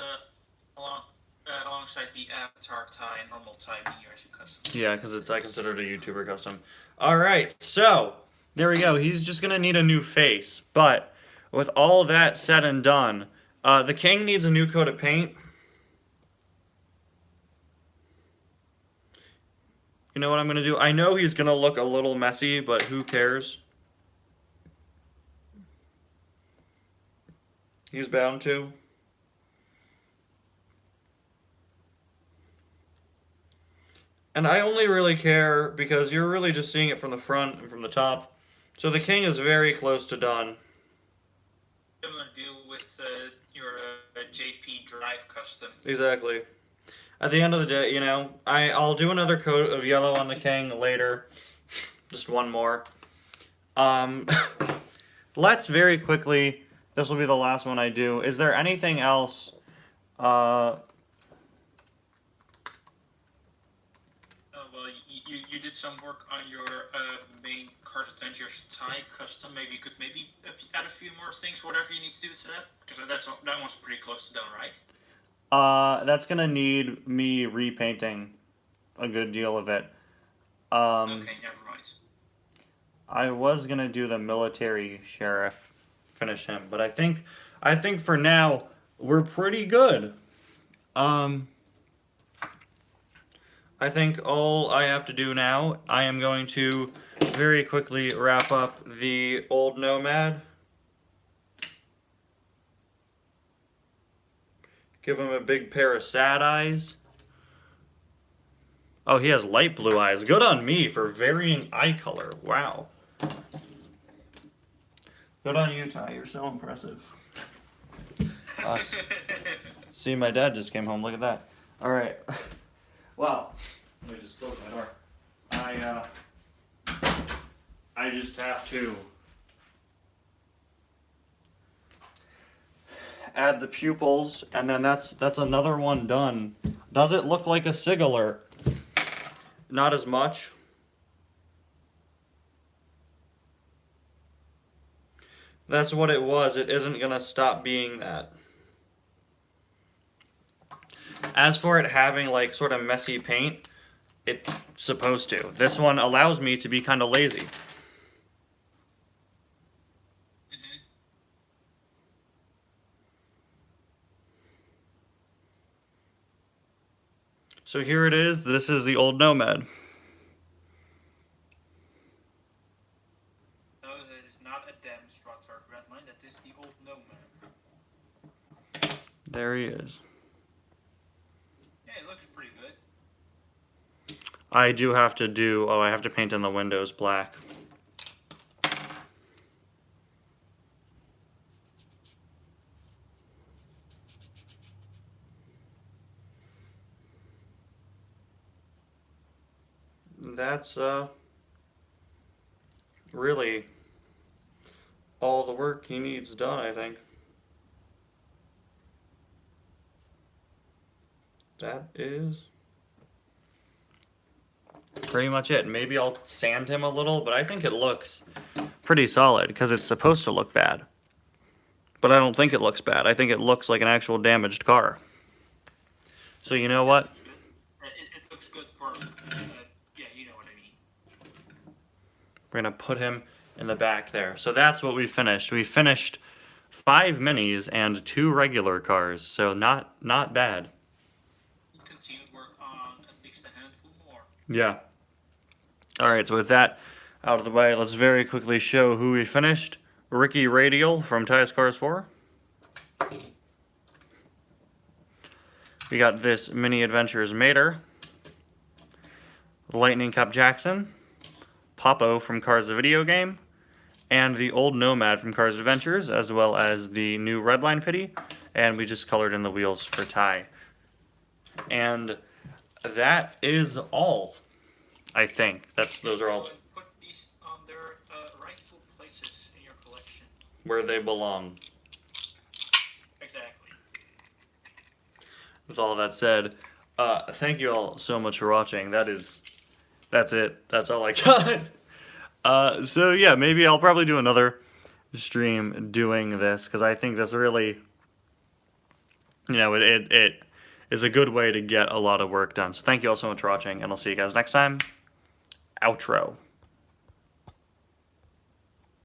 alongside the Avatar tie and normal tie Mini Racer custom. Yeah, because I consider it a YouTuber custom. All right, so there we go. He's just gonna need a new face, but with all that said and done, the King needs a new coat of paint. You know what I'm gonna do? I know he's gonna look a little messy, but who cares? He's bound to. And I only really care because you're really just seeing it from the front and from the top. So the King is very close to done. similar deal with your JP Drive custom. Exactly. At the end of the day, you know, I'll do another coat of yellow on the King later. Just one more. Let's very quickly, this will be the last one I do. Is there anything else? Well, you did some work on your main Cars Adventures tie custom. Maybe you could add a few more things, whatever you need to do to that, because that one's pretty close to done, right? That's gonna need me repainting a good deal of it. Okay, never mind. I was gonna do the military sheriff, finish him, but I think for now we're pretty good. I think all I have to do now, I am going to very quickly wrap up the old Nomad. Give him a big pair of sad eyes. Oh, he has light blue eyes. Good on me for varying eye color. Wow. Good on you, Ty. You're so impressive. See, my dad just came home. Look at that. All right. Well, let me just close my door. I just have to add the pupils, and then that's another one done. Does it look like a Sigler? Not as much. That's what it was. It isn't gonna stop being that. As for it having like sort of messy paint, it's supposed to. This one allows me to be kind of lazy. So here it is. This is the old Nomad. No, that is not a damn Strutthart Redline. That is the old Nomad. There he is. Yeah, it looks pretty good. I do have to do, I have to paint in the windows black. That's really all the work he needs done, I think. That is pretty much it. Maybe I'll sand him a little, but I think it looks pretty solid because it's supposed to look bad. But I don't think it looks bad. I think it looks like an actual damaged car. So you know what? It looks good for, yeah, you know what I mean. We're going to put him in the back there. So that's what we finished. We finished 5 minis and 2 regular cars. So not bad. Continue to work on at least a handful more. Yeah. All right, so with that out of the way, let's very quickly show who we finished. Ricky Radial from Tyus Cars 4. We got this Mini Adventures Mater. Lightning Cup Jackson. Popo from Cars the Video Game. And the old Nomad from Cars Adventures, as well as the new Redline Pity. And we just colored in the wheels for Ty. And that is all, I think. Those are all Put these on their rightful places in your collection. where they belong. Exactly. With all that said, thank you all so much for watching. That's it. That's all I got. So yeah, maybe I'll probably do another stream doing this, because I think this really, you know, it is a good way to get a lot of work done. So thank you all so much for watching, and I'll see you guys next time. Outro.